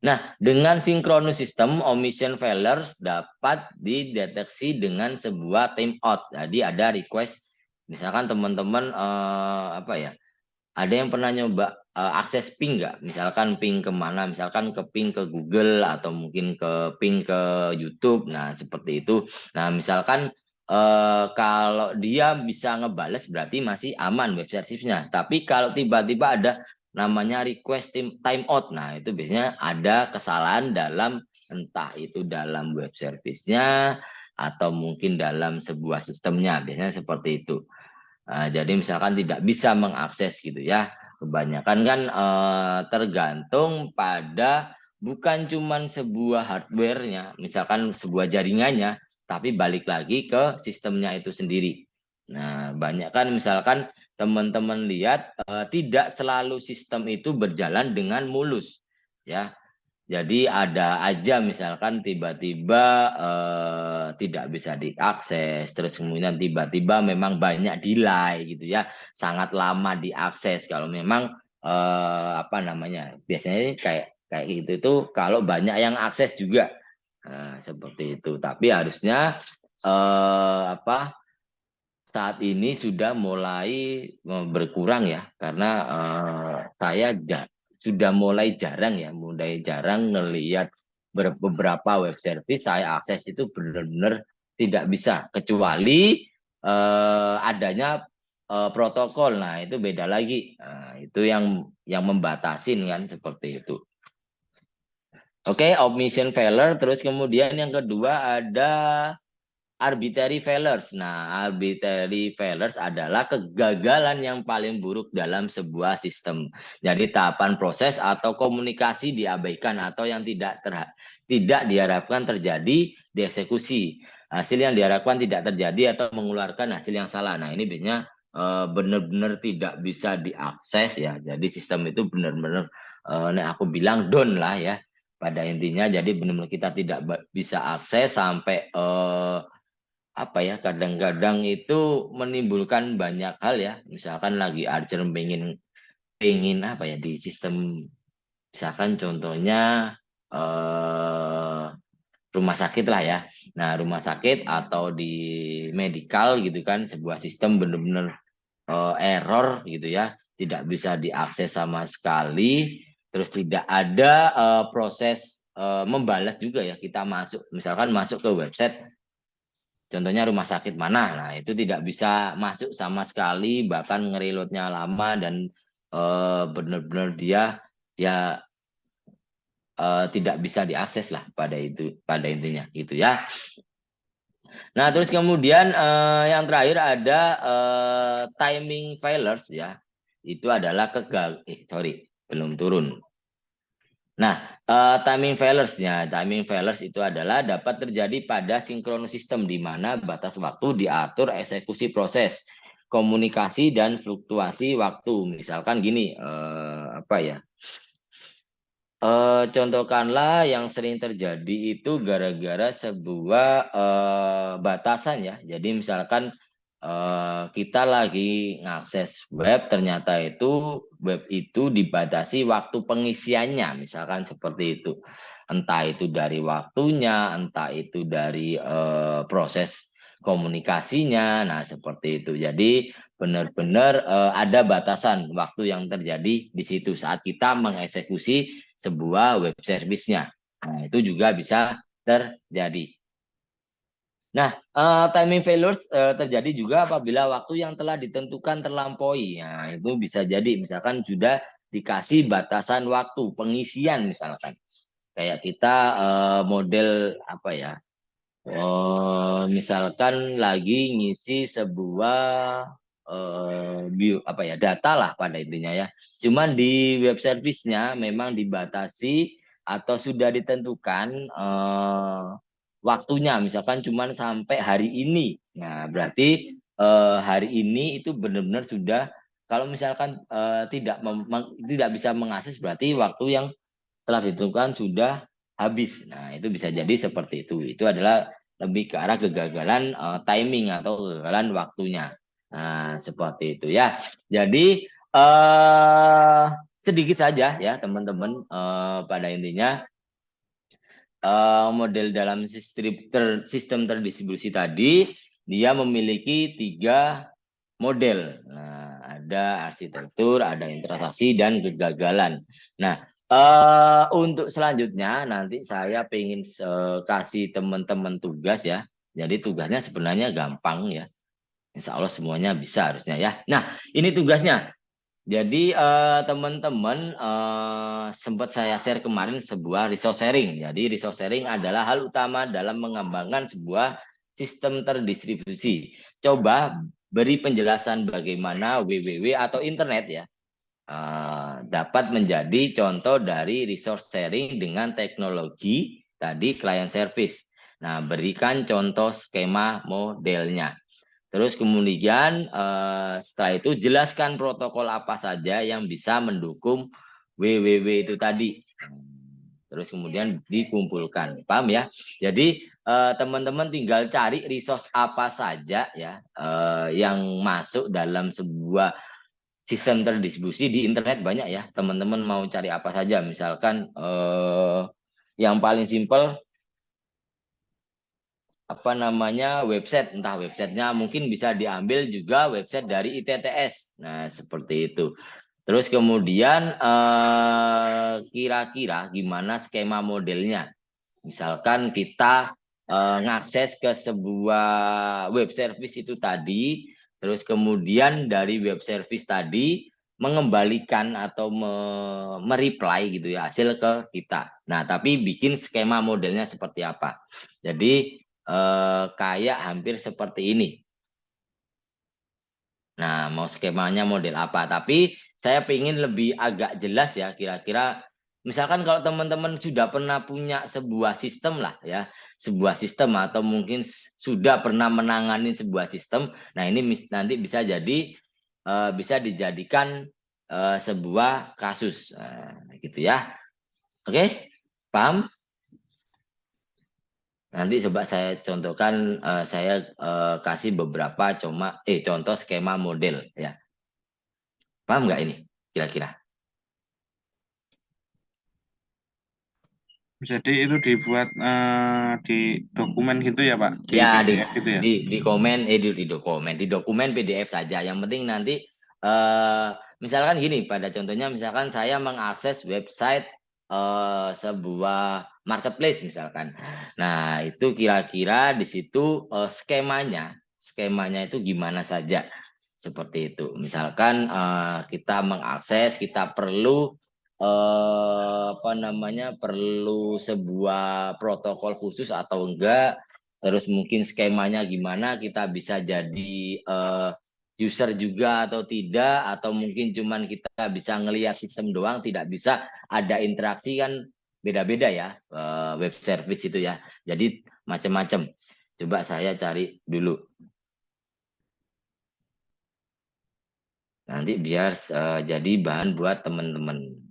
Nah, dengan synchronous system, omission failures dapat dideteksi dengan sebuah timeout. Jadi ada request, misalkan teman-teman ada yang pernah nyoba akses ping nggak? Misalkan ping kemana? Misalkan ke ping ke Google atau mungkin ke ping ke YouTube. Nah, seperti itu. Nah, misalkan kalau dia bisa ngebales berarti masih aman web service-nya. Tapi kalau tiba-tiba ada namanya request timeout, nah itu biasanya ada kesalahan dalam entah itu dalam web service-nya atau mungkin dalam sebuah sistemnya. Biasanya seperti itu. Jadi misalkan tidak bisa mengakses gitu ya. Kebanyakan kan tergantung pada bukan cuman sebuah hardware-nya, misalkan sebuah jaringannya, tapi balik lagi ke sistemnya itu sendiri. Nah, banyak kan misalkan teman-teman lihat tidak selalu sistem itu berjalan dengan mulus, ya. Jadi ada aja misalkan tiba-tiba tidak bisa diakses, terus kemudian tiba-tiba memang banyak delay gitu ya, sangat lama diakses. Kalau memang apa namanya, biasanya kayak kayak gitu itu kalau banyak yang akses juga. Nah, seperti itu. Tapi harusnya apa saat ini sudah mulai berkurang ya, karena saya sudah mulai jarang ngelihat beberapa web service saya akses itu benar-benar tidak bisa, kecuali adanya protokol. Nah, itu beda lagi. Nah, itu yang membatasin kan, seperti itu. Oke, omission failure. Terus kemudian yang kedua ada arbitrary failures. Nah, arbitrary failures adalah kegagalan yang paling buruk dalam sebuah sistem. Jadi tahapan proses atau komunikasi diabaikan atau yang tidak diharapkan terjadi dieksekusi. Hasil yang diharapkan tidak terjadi atau mengeluarkan hasil yang salah. Nah, ini biasanya benar-benar tidak bisa diakses ya. Jadi sistem itu benar-benar aku bilang down lah ya. Pada intinya jadi benar-benar kita tidak bisa akses sampai apa ya, kadang-kadang itu menimbulkan banyak hal ya. Misalkan lagi urgent pengen apa ya di sistem, misalkan contohnya rumah sakit lah ya. Nah, rumah sakit atau di medical gitu kan, sebuah sistem benar-benar error gitu ya, tidak bisa diakses sama sekali, terus tidak ada proses membalas juga ya. Kita misalkan masuk ke website, contohnya rumah sakit mana, nah itu tidak bisa masuk sama sekali, bahkan ngereloadnya lama dan benar-benar dia tidak bisa diakses lah pada intinya gitu ya. Nah, terus kemudian yang terakhir ada timing failures ya. Itu adalah belum turun. Nah, timing failures itu adalah dapat terjadi pada sinkronus sistem di mana batas waktu diatur eksekusi proses, komunikasi dan fluktuasi waktu. Misalkan gini, apa ya? Contohkanlah yang sering terjadi itu gara-gara sebuah batasan ya. Jadi misalkan kita lagi ngakses web, ternyata web itu dibatasi waktu pengisiannya, misalkan seperti itu. Entah itu dari waktunya, entah itu dari proses komunikasinya. Nah, seperti itu. Jadi benar-benar ada batasan waktu yang terjadi di situ saat kita mengeksekusi sebuah web service-nya. Nah, itu juga bisa terjadi. Nah, timing failures terjadi juga apabila waktu yang telah ditentukan terlampaui. Nah, itu bisa jadi misalkan sudah dikasih batasan waktu pengisian misalkan. Kayak kita model apa ya? Misalkan lagi ngisi sebuah data lah pada intinya ya. Cuman di web service-nya memang dibatasi atau sudah ditentukan waktunya, misalkan cuman sampai hari ini. Nah, berarti hari ini itu benar-benar sudah, kalau misalkan tidak bisa mengakses, berarti waktu yang telah ditentukan sudah habis. Nah, itu bisa jadi seperti itu. Itu adalah lebih ke arah kegagalan timing atau kegagalan waktunya. Nah, seperti itu ya. Jadi sedikit saja ya teman-teman, pada intinya model dalam sistem terdistribusi tadi dia memiliki 3 model. Nah, ada arsitektur, ada interaksi dan kegagalan. Nah, untuk selanjutnya nanti saya ingin kasih teman-teman tugas ya. Jadi tugasnya sebenarnya gampang ya. Insya Allah semuanya bisa harusnya ya. Nah, ini tugasnya. Jadi teman-teman sempat saya share kemarin sebuah resource sharing. Jadi resource sharing adalah hal utama dalam mengembangkan sebuah sistem terdistribusi. Coba beri penjelasan bagaimana WWW atau internet ya. dapat menjadi contoh dari resource sharing dengan teknologi tadi client service. Nah, berikan contoh skema modelnya. Terus kemudian setelah itu jelaskan protokol apa saja yang bisa mendukung WWW itu tadi. Terus kemudian dikumpulkan, paham ya? Jadi teman-teman tinggal cari resource apa saja ya yang masuk dalam sebuah sistem terdistribusi di internet banyak ya. Teman-teman mau cari apa saja, misalkan yang paling simpel apa namanya website, entah websitenya mungkin bisa diambil juga website dari ITTS. Nah seperti itu. Terus kemudian kira-kira gimana skema modelnya? Misalkan kita ngakses ke sebuah web service itu tadi, terus kemudian dari web service tadi mengembalikan atau mereply gitu ya hasil ke kita. Nah tapi bikin skema modelnya seperti apa? Jadi kayak hampir seperti ini. Nah, mau skemanya model apa? Tapi saya ingin lebih agak jelas ya, kira-kira misalkan kalau teman-teman sudah pernah punya sebuah sistem lah ya, sebuah sistem atau mungkin sudah pernah menangani sebuah sistem. Nah, ini nanti bisa jadi bisa dijadikan sebuah kasus. Nah, gitu ya. Oke? Paham? Nanti coba saya contohkan, saya kasih beberapa contoh skema model ya. Paham nggak ini kira-kira? Jadi itu dibuat di dokumen gitu ya Pak, di Ya PDF gitu ya. di dokumen PDF saja. Yang penting nanti misalkan gini, pada contohnya misalkan saya mengakses website sebuah marketplace misalkan. Nah, itu kira-kira di situ skemanya itu gimana saja. Seperti itu. Misalkan kita mengakses, kita perlu apa namanya, perlu sebuah protokol khusus atau enggak, terus mungkin skemanya gimana, kita bisa jadi user juga atau tidak, atau mungkin cuman kita bisa ngelihat sistem doang, tidak bisa ada interaksi, kan beda-beda ya web service itu ya. Jadi macam-macam. Coba saya cari dulu. Nanti biar jadi bahan buat teman-teman.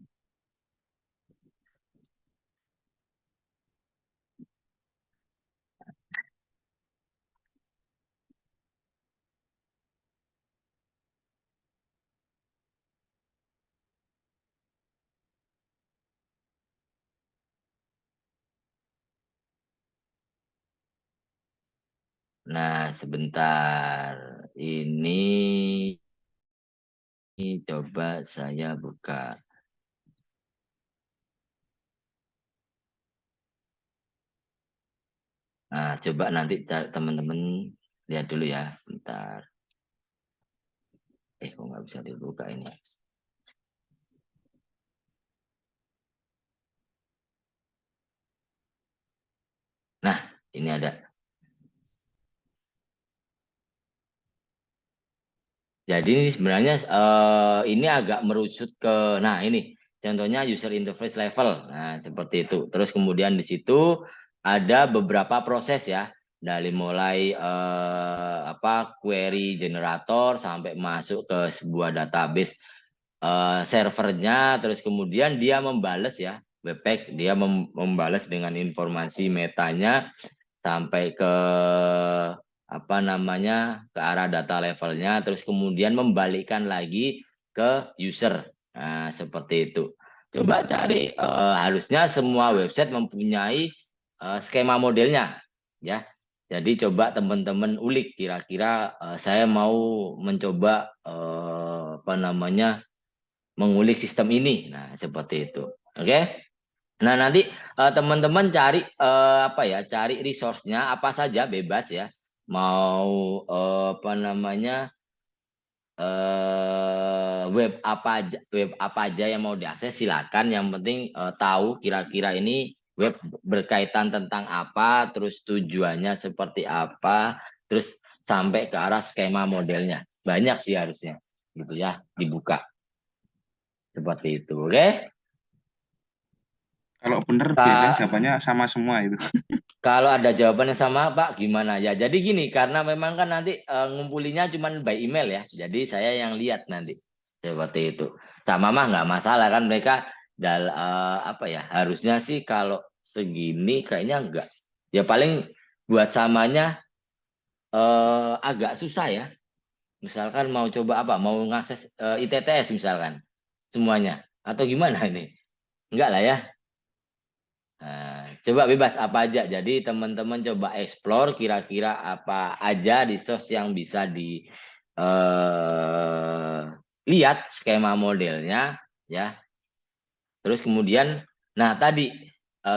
Nah, sebentar. Ini coba saya buka. Nah, coba nanti teman-teman lihat dulu ya, bentar. Kok nggak bisa dibuka ini. Nah, ini ada. Jadi ini sebenarnya ini agak merucut ke, nah ini contohnya user interface level. Nah, seperti itu. Terus kemudian di situ ada beberapa proses ya, dari mulai query generator sampai masuk ke sebuah database servernya, terus kemudian dia membales ya, webpack dia membales dengan informasi metanya sampai ke apa namanya, ke arah data levelnya, terus kemudian membalikkan lagi ke user. Nah, seperti itu. Coba cari, harusnya semua website mempunyai skema modelnya ya. Jadi coba teman-teman ulik, kira-kira saya mau mencoba apa namanya, mengulik sistem ini. Nah, seperti itu. Oke. Nah, nanti teman-teman cari cari resource-nya apa saja, bebas ya. Mau apa namanya, web apa aja yang mau diakses silakan. Yang penting tahu kira-kira ini web berkaitan tentang apa, terus tujuannya seperti apa, terus sampai ke arah skema modelnya. Banyak sih harusnya gitu ya, dibuka. Seperti itu, oke? Kalau bener biasanya Ka- jawabannya sama semua itu. Kalau ada jawaban yang sama, Pak, gimana ya? Jadi gini, karena memang kan nanti ngumpulinya cuma by email ya. Jadi saya yang lihat nanti. Seperti itu. Sama mah nggak masalah kan mereka apa ya? Harusnya sih kalau segini kayaknya enggak. Ya paling buat samanya agak susah ya. Misalkan mau coba apa? Mau ngakses ITTS misalkan semuanya atau gimana ini? Enggak lah ya. Nah, coba bebas apa aja. Jadi teman-teman coba explore kira-kira apa aja di sos yang bisa di lihat skema modelnya ya. Terus kemudian nah tadi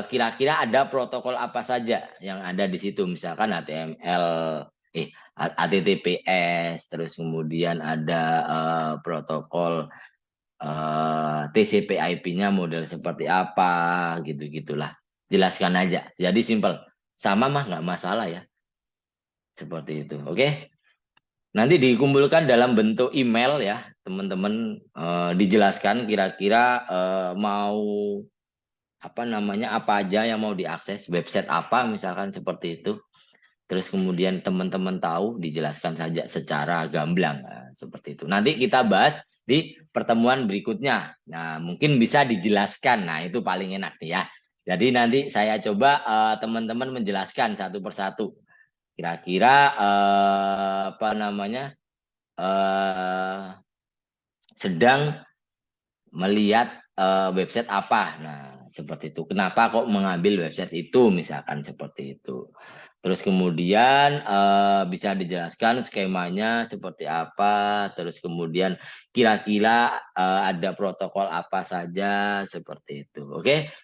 kira-kira ada protokol apa saja yang ada di situ misalkan HTML HTTPS terus kemudian ada protokol TCP/IP-nya model seperti apa gitu-gitulah. Jelaskan aja. Jadi simpel. Sama mah nggak masalah ya. Seperti itu. Oke. Nanti dikumpulkan dalam bentuk email ya, teman-teman dijelaskan kira-kira mau apa namanya apa aja yang mau diakses, website apa misalkan seperti itu. Terus kemudian teman-teman tahu dijelaskan saja secara gamblang seperti itu. Nanti kita bahas di pertemuan berikutnya. Nah, mungkin bisa dijelaskan. Nah, itu paling enak nih ya. Jadi nanti saya coba teman-teman menjelaskan satu persatu. Kira-kira apa namanya sedang melihat website apa. Nah, seperti itu. Kenapa kok mengambil website itu misalkan seperti itu. Terus kemudian bisa dijelaskan skemanya seperti apa, terus kemudian kira-kira ada protokol apa saja seperti itu. Oke,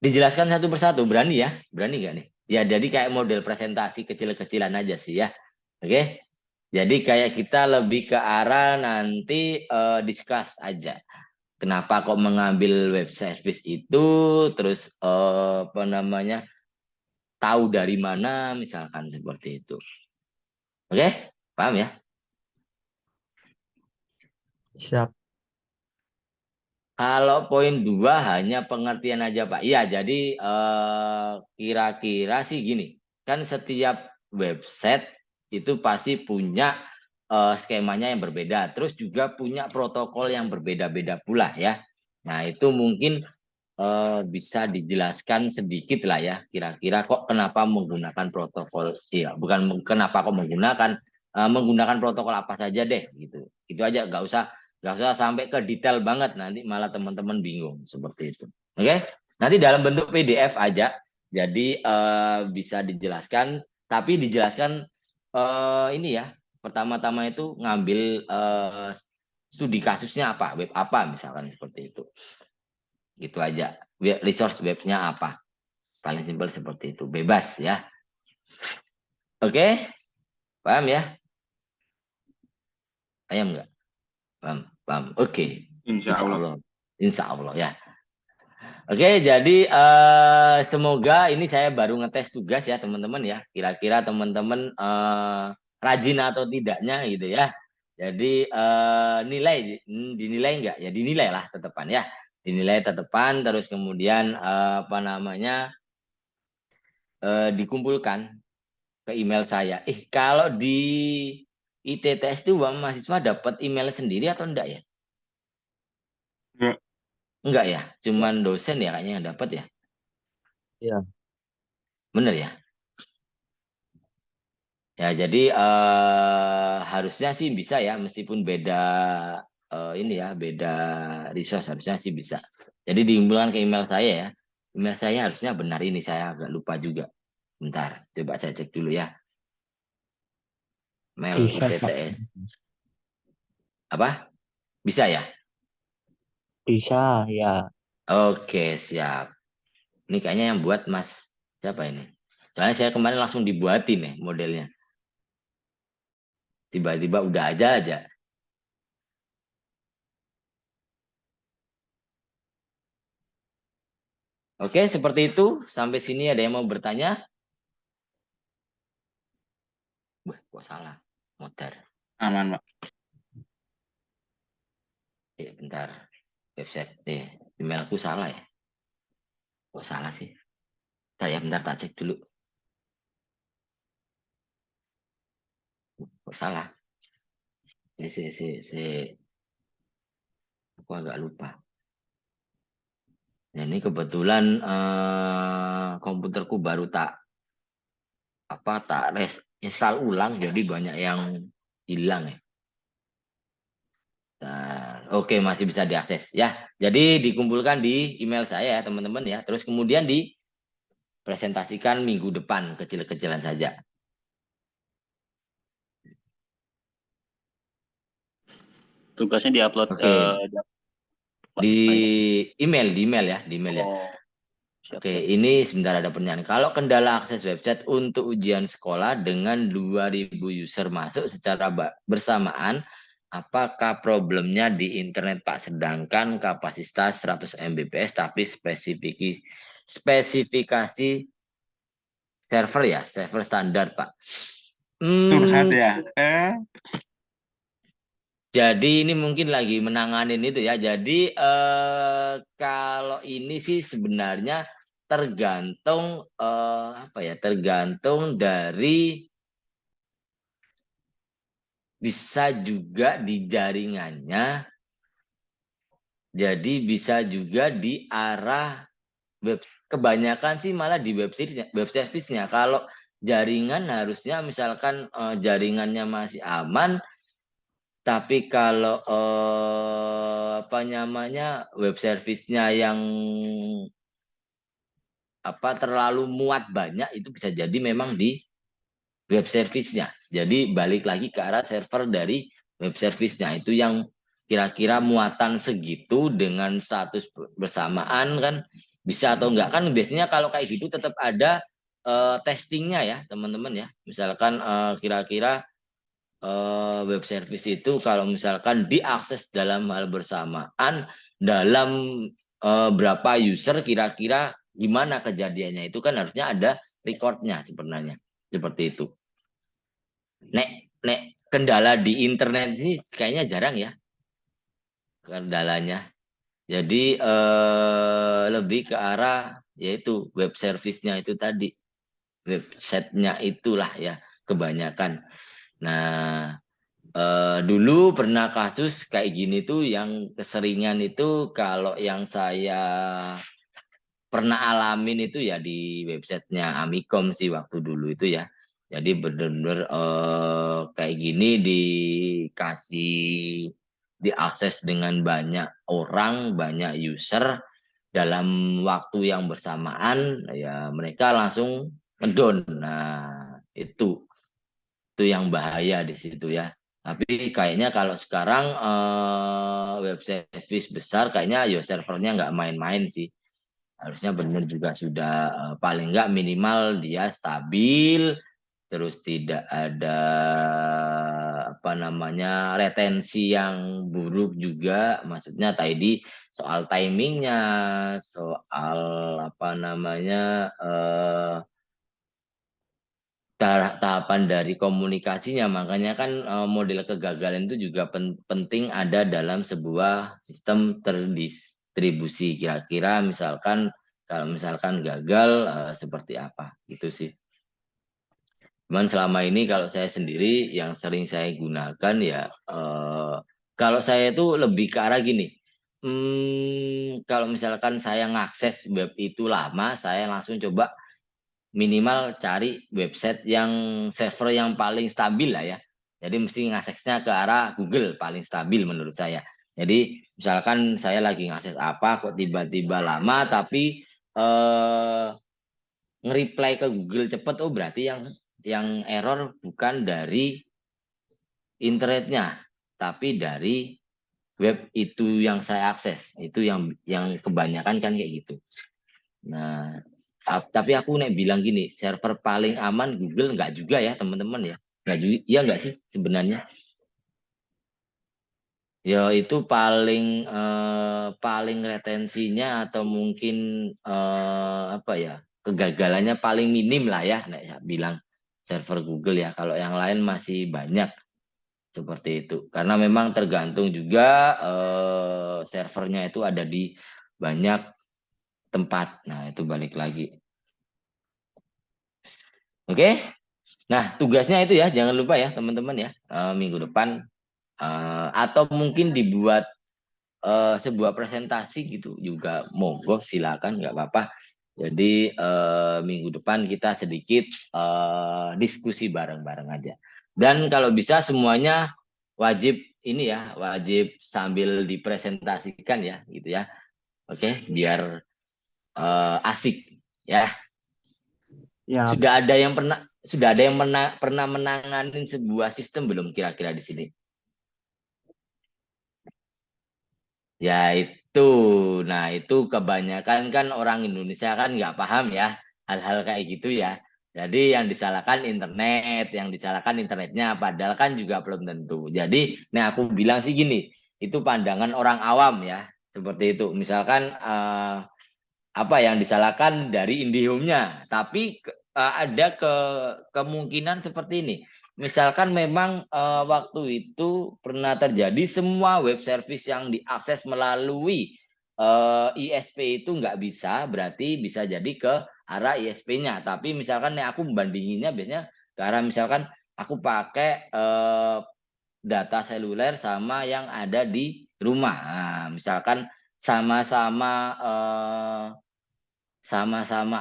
dijelaskan satu persatu, berani ya? Berani nggak nih? Ya jadi kayak model presentasi kecil-kecilan aja sih ya. Oke, jadi kayak kita lebih ke arah nanti discuss aja. Kenapa kok mengambil web service itu, terus apa namanya, tahu dari mana, misalkan seperti itu. Oke, paham ya? Siap. Kalau poin 2 hanya pengertian aja Pak. Iya, jadi kira-kira sih gini, kan setiap website itu pasti punya skemanya yang berbeda, terus juga punya protokol yang berbeda-beda pula ya. Nah itu mungkin bisa dijelaskan sedikit lah ya, kira-kira kok kenapa menggunakan protokol, iya bukan kenapa kok menggunakan protokol apa saja deh gitu. Itu aja, nggak usah sampai ke detail banget nanti malah teman-teman bingung seperti itu. Oke, nanti dalam bentuk PDF aja, jadi bisa dijelaskan, tapi dijelaskan ini ya, pertama-tama itu ngambil studi kasusnya apa, web apa misalkan seperti itu. Gitu aja. Resource webnya apa? Paling simpel seperti itu. Bebas ya. Oke? Paham ya? Paham nggak? Paham? Paham. Oke. Insya Insya Allah. Allah. Insya Allah ya. Oke, jadi semoga ini saya baru ngetes tugas ya teman-teman ya. Kira-kira teman-teman rajin atau tidaknya gitu ya. Jadi dinilai nggak? Ya dinilai lah tetepan ya. Dinilai tetepan terus kemudian apa namanya dikumpulkan ke email saya. Kalau di ITTS itu Bang mahasiswa dapat email sendiri atau enggak ya? Enggak. Enggak ya, Ya. cuman dosen ya kayaknya yang dapat ya. Iya. Bener ya? Ya, jadi harusnya sih bisa ya, meskipun beda ini ya, beda resource harusnya sih bisa. Jadi diimbulkan ke email saya ya. Email saya harusnya benar ini, saya agak lupa juga. Bentar, coba saya cek dulu ya. Mail Bisa, Pak. ITTS. Apa? Bisa ya? Bisa, ya. Oke, siap. Ini kayaknya yang buat Mas siapa ini? Soalnya saya kemarin langsung dibuatin nih modelnya. Tiba-tiba udah aja. Oke, seperti itu. Sampai sini ada yang mau bertanya? Wah, kok salah? Motor. Aman, Pak. Ya, bentar. website. Emailku salah ya? Kok salah sih? Saya bentar tak cek dulu. Kok salah? Aku agak lupa. Nah, ini kebetulan komputerku baru tak install ulang, jadi banyak yang hilang ya. Nah, oke, masih bisa diakses ya. Jadi dikumpulkan di email saya ya teman-teman ya. Terus kemudian dipresentasikan minggu depan kecil-kecilan saja. Tugasnya diupload Oke. Di email ya, di email ya. Oh, siap, Oke, siap. ini sebentar ada pertanyaan. Kalau kendala akses website untuk ujian sekolah dengan 2.000 user masuk secara bersamaan, apakah problemnya di internet Pak? Sedangkan kapasitas 100 Mbps tapi spesifikasi server standar Pak. Curhat ya. Jadi ini mungkin lagi menanganin itu ya. Jadi kalau ini sih sebenarnya tergantung tergantung dari, bisa juga di jaringannya. Jadi bisa juga di arah kebanyakan sih malah di web service-nya. Kalau jaringan harusnya misalkan jaringannya masih aman. Tapi kalau web service-nya yang terlalu muat banyak, itu bisa jadi memang di web service-nya. Jadi balik lagi ke arah server dari web service-nya. Itu yang kira-kira muatan segitu dengan status bersamaan kan bisa atau enggak. Kan biasanya kalau kayak gitu tetap ada testingnya ya teman-teman ya. Misalkan kira-kira web service itu kalau misalkan diakses dalam hal bersamaan dalam berapa user kira-kira gimana kejadiannya, itu kan harusnya ada recordnya sebenarnya seperti itu. Nek kendala di internet ini kayaknya jarang ya kendalanya. Jadi lebih ke arah yaitu web service-nya itu tadi, website-nya itulah ya kebanyakan. Nah, dulu pernah kasus kayak gini tuh, yang keseringan itu kalau yang saya pernah alamin itu ya di websitenya Amikom sih waktu dulu itu ya. Jadi benar-benar kayak gini diakses dengan banyak orang, banyak user dalam waktu yang bersamaan, ya mereka langsung ngedown. Nah, itu yang bahaya di situ ya. Tapi kayaknya kalau sekarang web service besar kayaknya ya servernya nggak main-main sih. Harusnya benar juga sudah paling nggak minimal dia stabil, terus tidak ada retensi yang buruk juga. Maksudnya tadi soal timingnya, soal tahapan dari komunikasinya. Makanya kan model kegagalan itu juga penting ada dalam sebuah sistem terdistribusi. Kira-kira misalkan kalau misalkan gagal seperti apa gitu sih. Cuman selama ini kalau saya sendiri yang sering saya gunakan ya kalau saya itu lebih ke arah gini. Kalau misalkan saya ngakses web itu lama, saya langsung coba minimal cari website yang server yang paling stabil lah ya. Jadi mesti ngaksesnya ke arah Google paling stabil menurut saya. Jadi misalkan saya lagi ngakses apa kok tiba-tiba lama, tapi nge-reply ke Google cepet, oh berarti yang error bukan dari internetnya, tapi dari web itu yang saya akses. Itu yang kebanyakan kan kayak gitu. Nah, tapi aku bilang gini, server paling aman Google nggak juga ya teman-teman ya. Nggak juga, iya nggak sih sebenarnya? Ya itu paling retensinya atau mungkin kegagalannya paling minim lah ya, saya bilang server Google ya. Kalau yang lain masih banyak. seperti itu. Karena memang tergantung juga servernya itu ada di banyak tempat. Nah, itu balik lagi. Oke. Nah, tugasnya itu ya, jangan lupa ya teman-teman ya, minggu depan atau mungkin dibuat sebuah presentasi gitu juga, monggo silakan, nggak apa-apa. Jadi minggu depan kita sedikit diskusi bareng-bareng aja. Dan kalau bisa semuanya wajib ini ya, wajib sambil dipresentasikan ya, gitu ya. Oke, biar asik ya. Ya, Sudah ada yang pernah menangani sebuah sistem belum kira-kira di sini? Ya itu, nah itu kebanyakan kan orang Indonesia kan nggak paham ya hal-hal kayak gitu ya. Jadi yang disalahkan internet, yang disalahkan internetnya, padahal kan juga belum tentu. Jadi, nah aku bilang sih gini, itu pandangan orang awam ya, seperti itu. Misalkan apa yang disalahkan dari IndiHome-nya, tapi ada kemungkinan seperti ini. Misalkan memang waktu itu pernah terjadi semua web service yang diakses melalui ISP itu nggak bisa, berarti bisa jadi ke arah ISP-nya. Tapi misalkan nih aku membandinginnya biasanya ke arah misalkan aku pakai data seluler sama yang ada di rumah. Nah, misalkan sama-sama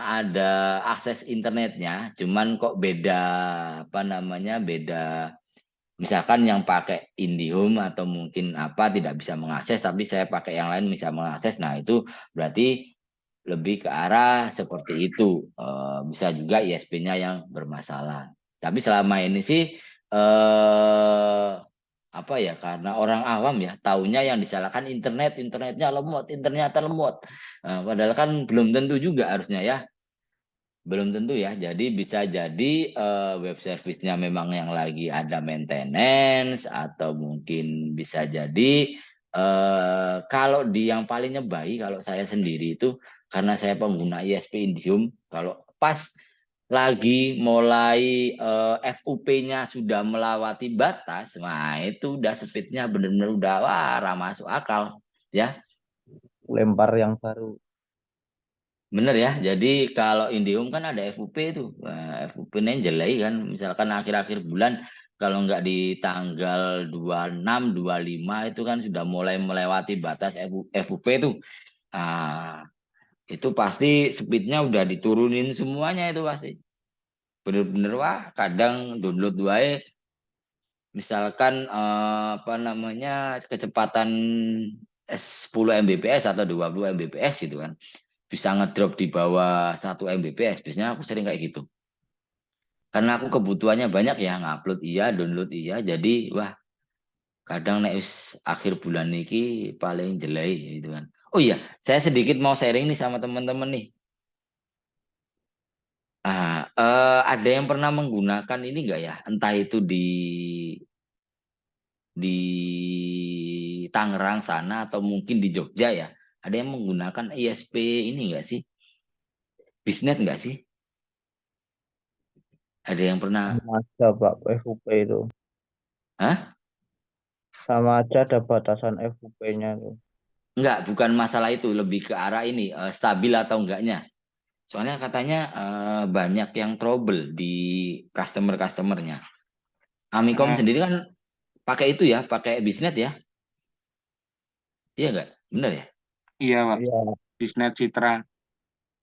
ada akses internetnya, cuman kok beda apa namanya, beda. Misalkan yang pakai IndiHome atau mungkin apa tidak bisa mengakses, tapi saya pakai yang lain bisa mengakses. Nah, itu berarti lebih ke arah seperti itu. Bisa juga ISP-nya yang bermasalah. Tapi selama ini sih apa ya, karena orang awam ya taunya yang disalahkan internetnya lemot, internetnya lemot. Padahal kan belum tentu juga harusnya ya. Belum tentu ya, jadi bisa jadi web service-nya memang yang lagi ada maintenance, atau mungkin bisa jadi kalau di yang paling nyebai, kalau saya sendiri itu karena saya pengguna ISP IndiHome, kalau pas lagi mulai FUP-nya sudah melewati batas, nah itu udah speed-nya benar-benar udah wah masuk akal ya. Lempar yang baru. Bener ya, jadi kalau IndiHome kan ada FUP itu, FUP-nya jelek kan, misalkan akhir-akhir bulan, kalau nggak di tanggal 26, 25 itu kan sudah mulai melewati batas FUP itu. Nah, itu pasti speednya udah diturunin semuanya itu pasti. Bener-bener wah, kadang download wae, misalkan apa namanya, kecepatan 10 Mbps atau 20 Mbps gitu kan. Bisa ngedrop di bawah 1 Mbps. Biasanya aku sering kayak gitu. Karena aku kebutuhannya banyak ya, ngupload iya, download iya. Jadi wah, kadang nek akhir bulan ini paling jelek gitu kan. Oh iya, saya sedikit mau sharing nih sama teman-teman nih. Ada yang pernah menggunakan ini enggak ya? Entah itu di Tangerang sana atau mungkin di Jogja ya. Ada yang menggunakan ISP ini enggak sih? Bisnet enggak sih? Ada yang pernah? Sama aja Pak FUP itu. Hah? Sama aja ada batasan FUP-nya tuh. Enggak, bukan masalah itu, lebih ke arah ini stabil atau enggaknya. Soalnya katanya banyak yang trouble di customer-customernya. Amikom Oh, sendiri kan pakai itu ya, pakai bisnet ya. Iya enggak? Bener ya? iya Pak, Iya, Bisnet Citra.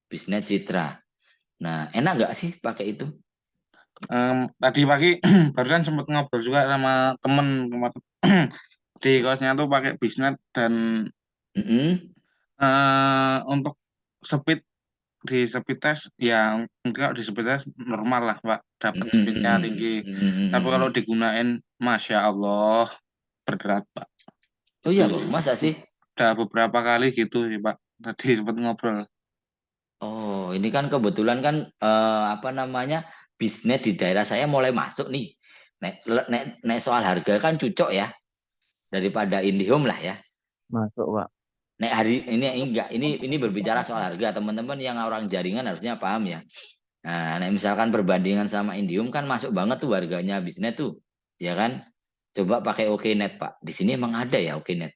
Bisnet Citra. Nah, enak enggak sih pakai itu? Tadi pagi barusan sempat ngobrol juga sama temen di kosnya tuh pakai Bisnet dan Mm-mm. untuk speed di speed test ya enggak, di speed test normal lah Pak, dapat Mm-mm, speednya mm-mm, tinggi. mm-mm, Tapi kalau mm-mm. digunain, Masya Allah berat Pak. Oh iya kok, masa sih? Udah beberapa kali gitu sih Pak. Tadi sempat ngobrol. Oh, ini kan kebetulan kan apa namanya, bisnet di daerah saya mulai masuk nih. Nek soal harga kan cocok ya, daripada IndiHome lah ya. masuk Pak. Nek hari ini enggak, ini berbicara soal harga, teman-teman yang orang jaringan harusnya paham ya. Nah, nek misalkan perbandingan sama Indium kan masuk banget tuh harganya bisnet tuh, ya kan? Coba pakai Okenet, Pak. Di sini emang ada ya Okenet.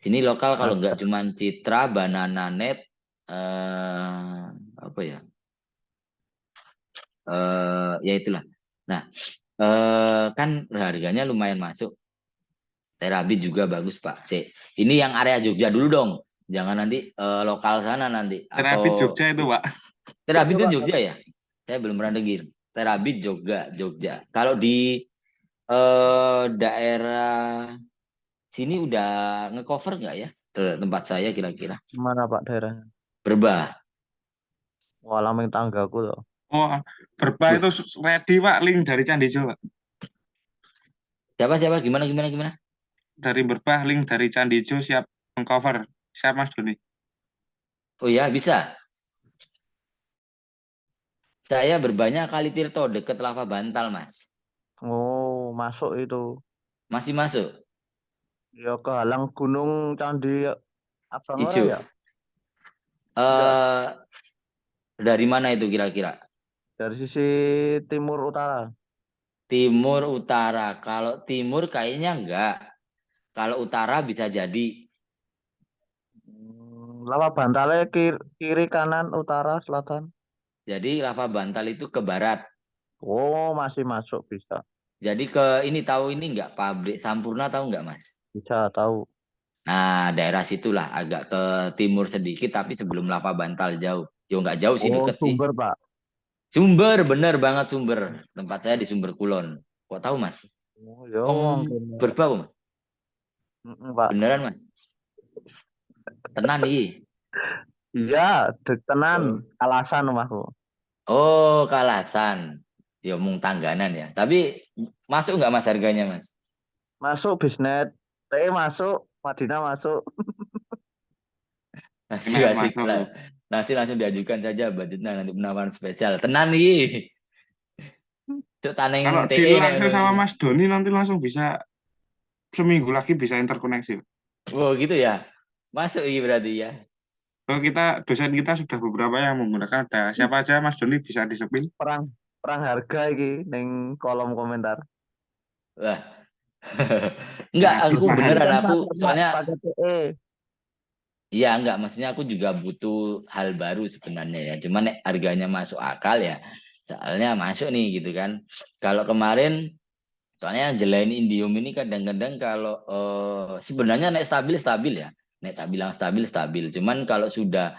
Sini lokal kalau nggak cuman Citra, Banananet, apa ya? Ya itulah. Nah, kan harganya lumayan masuk. Terabit juga bagus, Pak. Ini yang area Jogja dulu dong. Jangan nanti lokal sana nanti. Terapit Atau Jogja itu, Pak. Terabit itu Coba, Jogja ya? Saya belum pernah dengar. Terabit Jogja. Kalau di daerah sini udah ngecover nggak ya? Tempat saya kira-kira. Mana Pak daerahnya? Berbah. Wah, Lameng tanggaku loh. Oh, Berbah Loh, itu ready, Pak, link dari Candi Jawa. siapa? Gimana? Dari Berbah, link dari Candi Jawa siap mengcover. Siap, Mas Doni. Oh ya, bisa. Saya berbanyak kali Tirto deket Lava Bantal, Mas. Oh, masuk itu. Masih masuk. Ya kehalang Gunung Candi Abang ora Ijo. ya? Enggak, Dari mana itu kira-kira? dari sisi timur utara. Timur, utara. Kalau timur kayaknya enggak. Kalau utara bisa jadi. Lava Bantalnya kiri, kanan, utara, selatan. Jadi Lava Bantal itu ke barat. Oh, masih masuk bisa. Jadi ke ini tahu ini enggak? Pabrik Sampurna tahu enggak, Mas? Bisa tahu. Nah, daerah situlah agak ke timur sedikit tapi sebelum Lava Bantal jauh. Yo enggak jauh sih, Oh, deket sih. sumber, Pak. Sumber, bener banget Sumber. Tempat saya di Sumber Kulon. Kok tahu, Mas? Oh, ya Om wong kene. Berbau, Mas? Pak. Beneran, Mas? Tenan nih. Iya, dek tenan, Oh. alasan omahku. Oh, Kalasan. Ya mung tangganan ya. Tapi masuk nggak Mas harganya, Mas? Masuk bisnet, masuk, Madinah masuk. Masih Benar, asik lah. masuk. Nanti langsung diajukan saja budgetnya nanti penawaran spesial. Tenan nih. Cuk taneng Kalau TE deal nek. langsung sama Mas Doni nanti langsung bisa seminggu lagi bisa interkoneksi. Wow, gitu ya. Masuk ini berarti ya. Kalau dosen kita sudah beberapa yang menggunakan, ada siapa aja Mas Doni bisa disepin. Perang perang harga iki ning kolom komentar. Wah. Enggak, Waduh, aku mahal. beneran Kan aku soalnya pakai TE. iya enggak, maksudnya aku juga butuh hal baru sebenarnya ya. Cuman nek harganya masuk akal ya. Soalnya masuk nih gitu kan. Kalau kemarin soalnya yang jelain Indium ini kadang-kadang kalau sebenarnya nek stabil stabil ya. Nek tak bilang stabil stabil. Cuman kalau sudah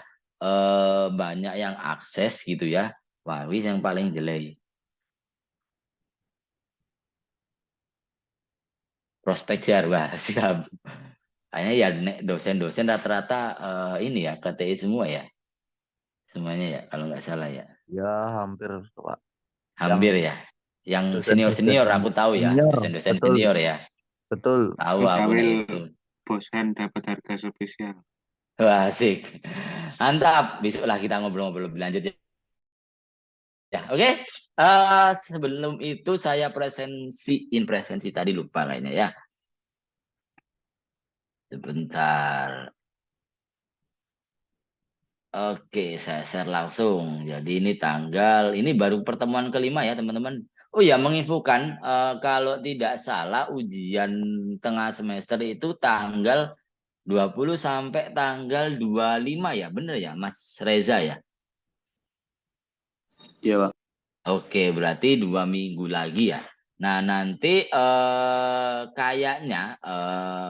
banyak yang akses gitu ya. Wah, wis yang paling jelek. Prospek jar, wah siap. Kayaknya ya nek dosen-dosen rata-rata ini ya KTI semua ya. Semuanya ya kalau nggak salah ya. Ya, hampir, Pak. Yang Hampir ya. Yang dosen-dosen senior-senior aku tahu ya. senior, Dosen-dosen betul, senior ya. betul. Tahu aku nek Mujawil itu. bosan dapat harga spesial. Wah, asik. Mantap. Besoklah kita ngobrol-ngobrol lebih lanjut ya. Ya, oke. Sebelum itu saya presensi tadi lupa kayaknya ya. Sebentar. Oke, saya share langsung. Jadi ini baru pertemuan kelima ya teman-teman. Oh ya, menginfokan kalau tidak salah ujian tengah semester itu tanggal 20 sampai tanggal 25 ya, bener ya Mas Reza ya? Iya, Bang. Oke, berarti 2 minggu lagi ya. Nah, nanti kayaknya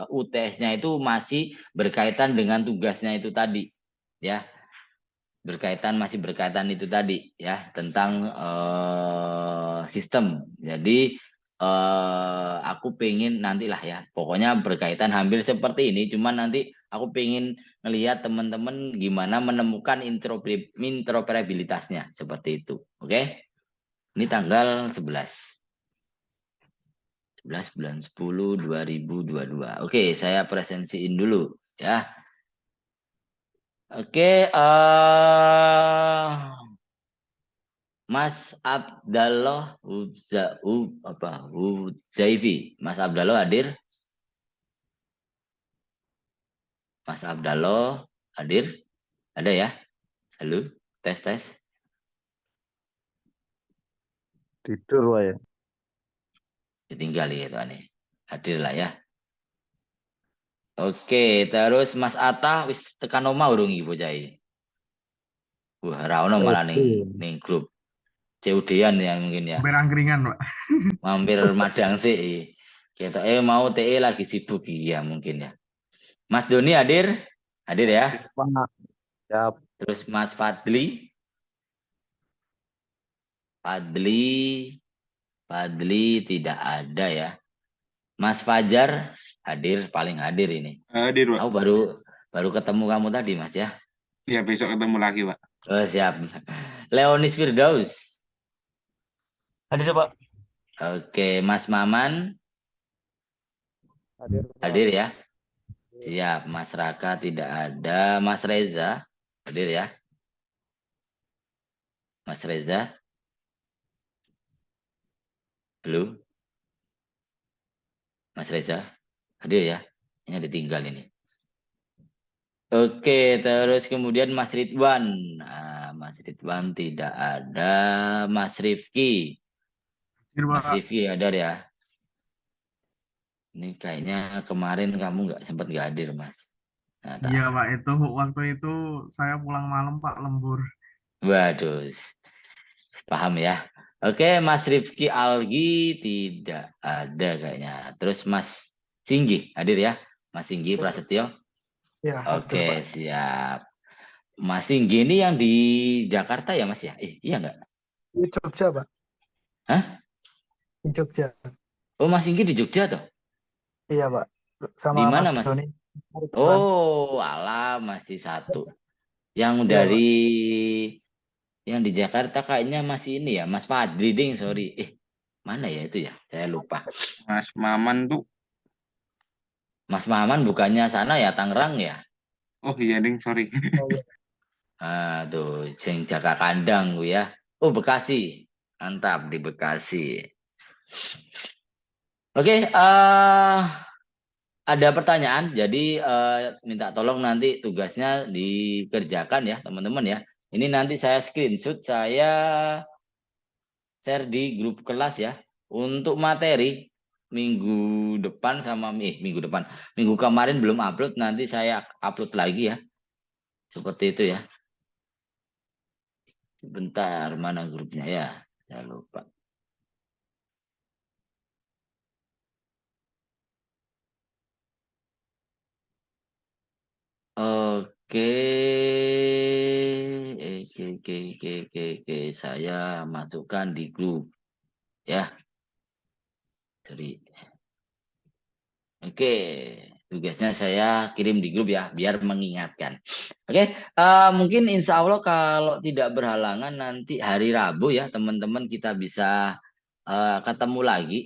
UTS-nya itu masih berkaitan dengan tugasnya itu tadi ya. Masih berkaitan itu tadi ya tentang sistem. Jadi aku pengen nantilah ya, pokoknya berkaitan hampir seperti ini. Cuman nanti aku pengen ngelihat teman-teman gimana menemukan interoperabilitasnya seperti itu. Oke, ini tanggal 11 bulan 10 2022. Oke, saya presensiin dulu ya. Oke, Mas Abdallah Uzaifi. Mas Abdallah hadir? Mas Abdallah hadir? Ada ya? Halo, tes. Tidur wae. Ditinggal ya itu aneh. hadir lah ya. Oke, terus Mas Atta wis tekan omah urung iki bocah iki. Wah, ra ono malah ning grup. COD-an ya mungkin ya. Hampir angkringan, Pak. Mampir madang sih. Kita mau TE lagi sibuk iya mungkin ya. Mas Doni hadir? Hadir ya. Pak. Siap. Terus Mas Fadli? Fadli tidak ada ya. Mas Fajar hadir, paling hadir ini. Hadir, Pak. Aku baru ketemu kamu tadi, Mas ya. Ya, besok ketemu lagi, Pak. Oh, siap. Leonis Firdaus. Hadir Pak. Oke, Mas Maman Hadir, Pak. hadir ya. Siap, Mas Raka tidak ada. Mas Reza hadir ya. Mas Reza. Halo. Mas Reza hadir ya. Ini ditinggal ini. Oke, terus kemudian Mas Ridwan. Nah, Mas Ridwan tidak ada. Mas Rifki. Hadir, Mas Pak. Rifki hadir ya. Ini kayaknya kemarin kamu sempat nggak hadir, Mas. Nah, Iya, Pak. Itu waktu itu saya pulang malam, Pak, lembur. waduh, paham ya. Oke, Mas Rifki Algi tidak ada kayaknya. Terus Mas Singgi hadir ya. Mas Singgi Prasetyo. Ya, Oke, siap. Mas Singgi ini yang di Jakarta ya, Mas ya? Iya nggak? Di Jogja, Pak. Hah? Di Jogja. Oh, Mas Singgi di Jogja tuh? Iya, Pak. Di Sama mana, Mas Mas? Doni. Oh, alah, masih satu. Yang Iya, dari yang di Jakarta kayaknya masih ini ya, Mas Fadli ding, sorry. Mana ya itu ya? Saya lupa. Mas Maman tuh. Mas Maman bukannya sana ya, Tangerang ya? Oh iya, Ding, sorry. Oh, iya. Aduh, sing jaga kandang gue ya. Oh, Bekasi. Mantap di Bekasi. Oke, ada pertanyaan. Jadi minta tolong nanti tugasnya dikerjakan ya, teman-teman ya. Ini nanti saya screenshot, saya share di grup kelas ya. Untuk materi minggu depan sama minggu kemarin belum upload, nanti saya upload lagi ya. Seperti itu ya. Sebentar, mana grupnya ya? Saya lupa. Oke. Oke. Saya masukkan di grup. Ya. Sorry. Oke. Tugasnya saya kirim di grup ya, biar mengingatkan. Oke. Mungkin insya Allah kalau tidak berhalangan nanti hari Rabu ya, teman-teman kita bisa ketemu lagi.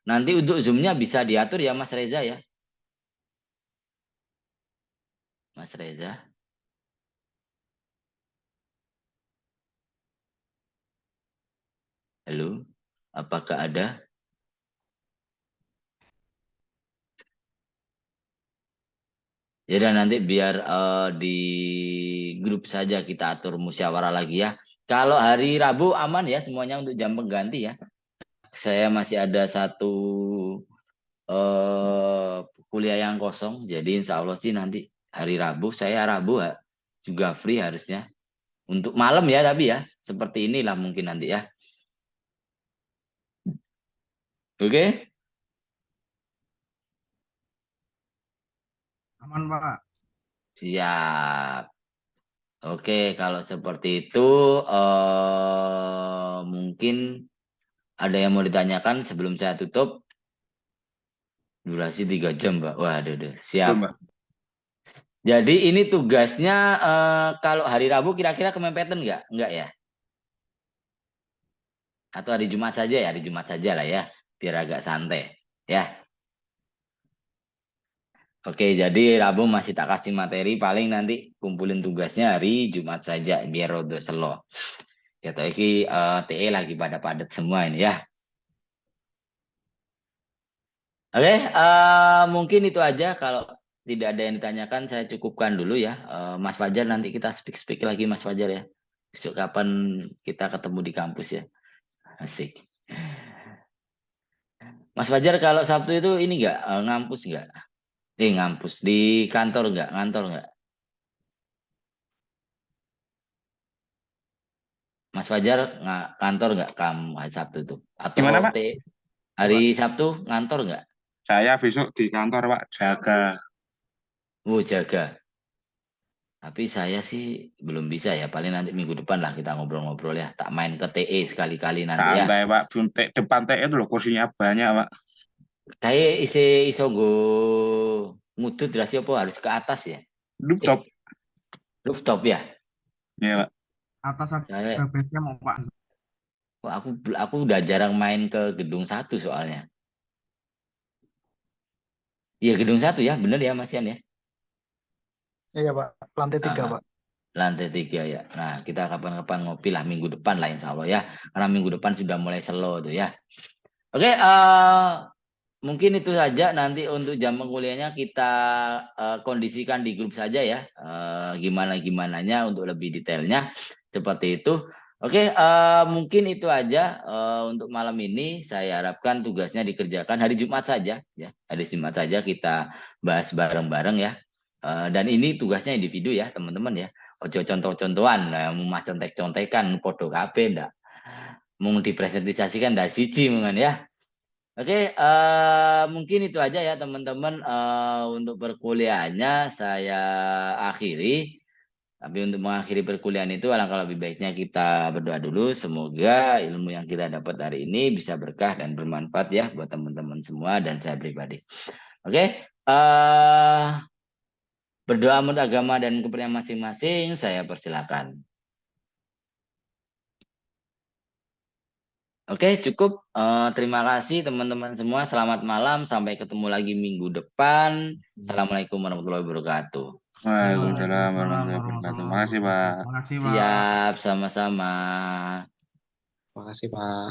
Nanti untuk Zoom-nya bisa diatur ya, Mas Reza ya. Mas Reza. Halo. Apakah ada? Ya dan nanti biar di grup saja kita atur musyawarah lagi ya. Kalau hari Rabu aman ya semuanya untuk jam pengganti ya. Saya masih ada satu kuliah yang kosong. Jadi insya Allah sih nanti hari Rabu saya Rabu juga free harusnya. Untuk malam ya tapi ya. Seperti inilah mungkin nanti ya. Oke? Aman, Pak. Siap. Oke, kalau seperti itu mungkin ada yang mau ditanyakan sebelum saya tutup. Durasi 3 jam, Mbak. Waduh, siap. Mbak. Jadi ini tugasnya kalau hari Rabu kira-kira kemepeten nggak? Nggak ya? Atau hari Jumat saja ya? Hari Jumat saja lah ya. Biar agak santai. Ya. Oke, jadi Rabu masih tak kasih materi. Paling nanti kumpulin tugasnya hari Jumat saja. Biar rodo selo. Kita ini TE lagi pada padat semua ini ya. Oke, mungkin itu aja. Kalau tidak ada yang ditanyakan, saya cukupkan dulu ya. Mas Fajar, nanti kita speak lagi Mas Fajar ya. Besok kapan kita ketemu di kampus ya. Asik. Mas Fajar kalau Sabtu itu ini nggak ngampus nggak? Ngampus di kantor nggak? Ngantor nggak? Mas Fajar nggak kantor nggak kamu hari Sabtu itu? Atau Gimana Pak? hari Sabtu ngantor nggak? Saya besok di kantor Pak, jaga. Jaga. Tapi saya sih belum bisa ya. Paling nanti minggu depan lah kita ngobrol-ngobrol ya. Tak main ke TE sekali-kali nanti ya. Santai Pak, depan TE itu loh kursinya banyak Pak. Kayak iso go ngudut rasi apa harus ke atas ya? Rooftop. Rooftop ya. Iya Pak. Atas Saya ada base-nya mau Pak. aku udah jarang main ke gedung satu soalnya. Iya gedung satu ya, bener ya Mas Yan ya. Iya Pak, lantai 3 Ah, Pak. lantai 3 ya. Nah kita kapan-kapan ngopi lah minggu depan lah insya Allah ya. Karena minggu depan sudah mulai slow tuh ya. Oke, mungkin itu saja nanti untuk jam kuliahnya kita kondisikan di grup saja ya. Gimana gimananya untuk lebih detailnya seperti itu. Oke, mungkin itu aja untuk malam ini. Saya harapkan tugasnya dikerjakan hari Jumat saja ya. Hari Jumat saja kita bahas bareng-bareng ya. Dan ini tugasnya individu ya teman-teman ya. Ojo contoh-contohan, mau contek-contekan, podo kabeh ndak. Mau dipresentasikan dari siji mungkin ya. Oke, mungkin itu aja ya teman-teman untuk perkuliahannya saya akhiri. Tapi untuk mengakhiri perkuliahan itu alangkah lebih baiknya kita berdoa dulu. Semoga ilmu yang kita dapat hari ini bisa berkah dan bermanfaat ya buat teman-teman semua dan saya pribadi. Oke, berdoa menurut agama dan kepercayaan masing-masing. Saya persilakan. Oke, cukup. Terima kasih teman-teman semua. Selamat malam. Sampai ketemu lagi minggu depan. Assalamualaikum warahmatullahi wabarakatuh. Waalaikumsalam Waalaikumsalam warahmatullahi wabarakatuh. warahmatullahi Makasih wabarakatuh. Pak. Makasih Pak. Siap, sama-sama. Makasih Pak.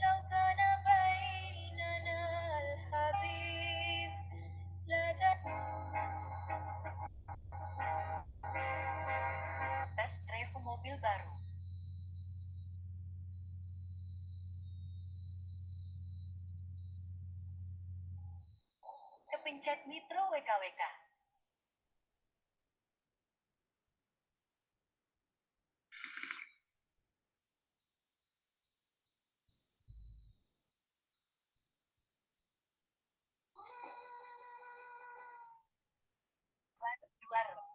لو كان بيننا الحبيب tes Trevo mobil baru. Kepencet Nitro WKWK. Baru.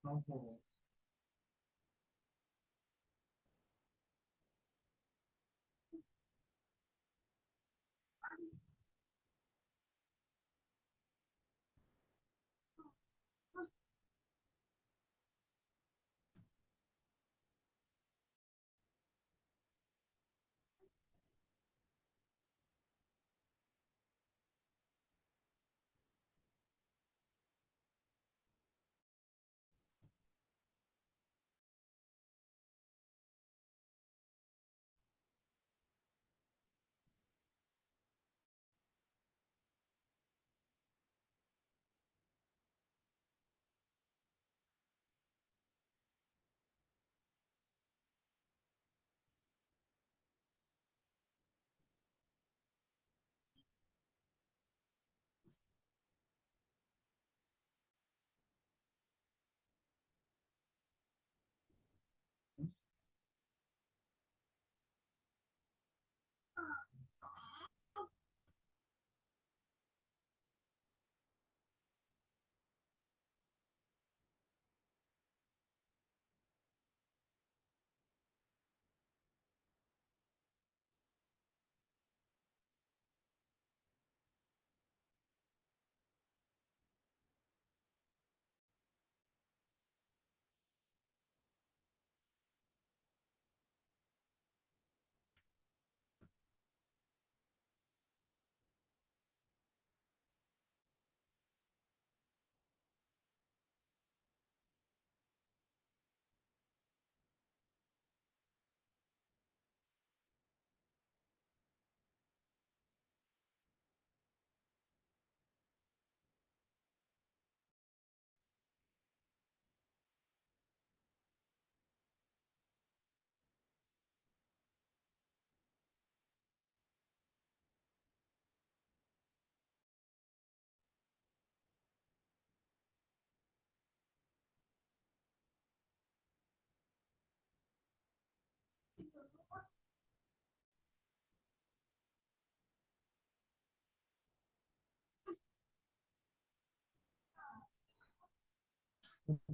Nopo.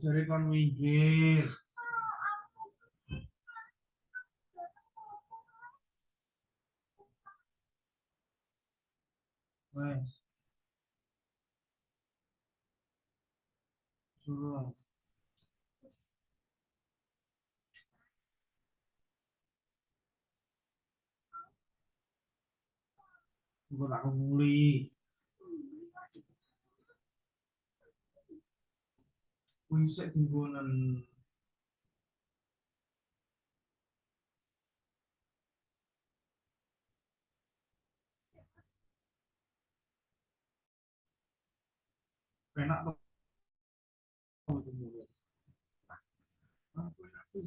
Jadi kon minggir. Wes, suruh. Gue tak nguli. Wisek tinggonan. Penak tuh. Aku enak tuh.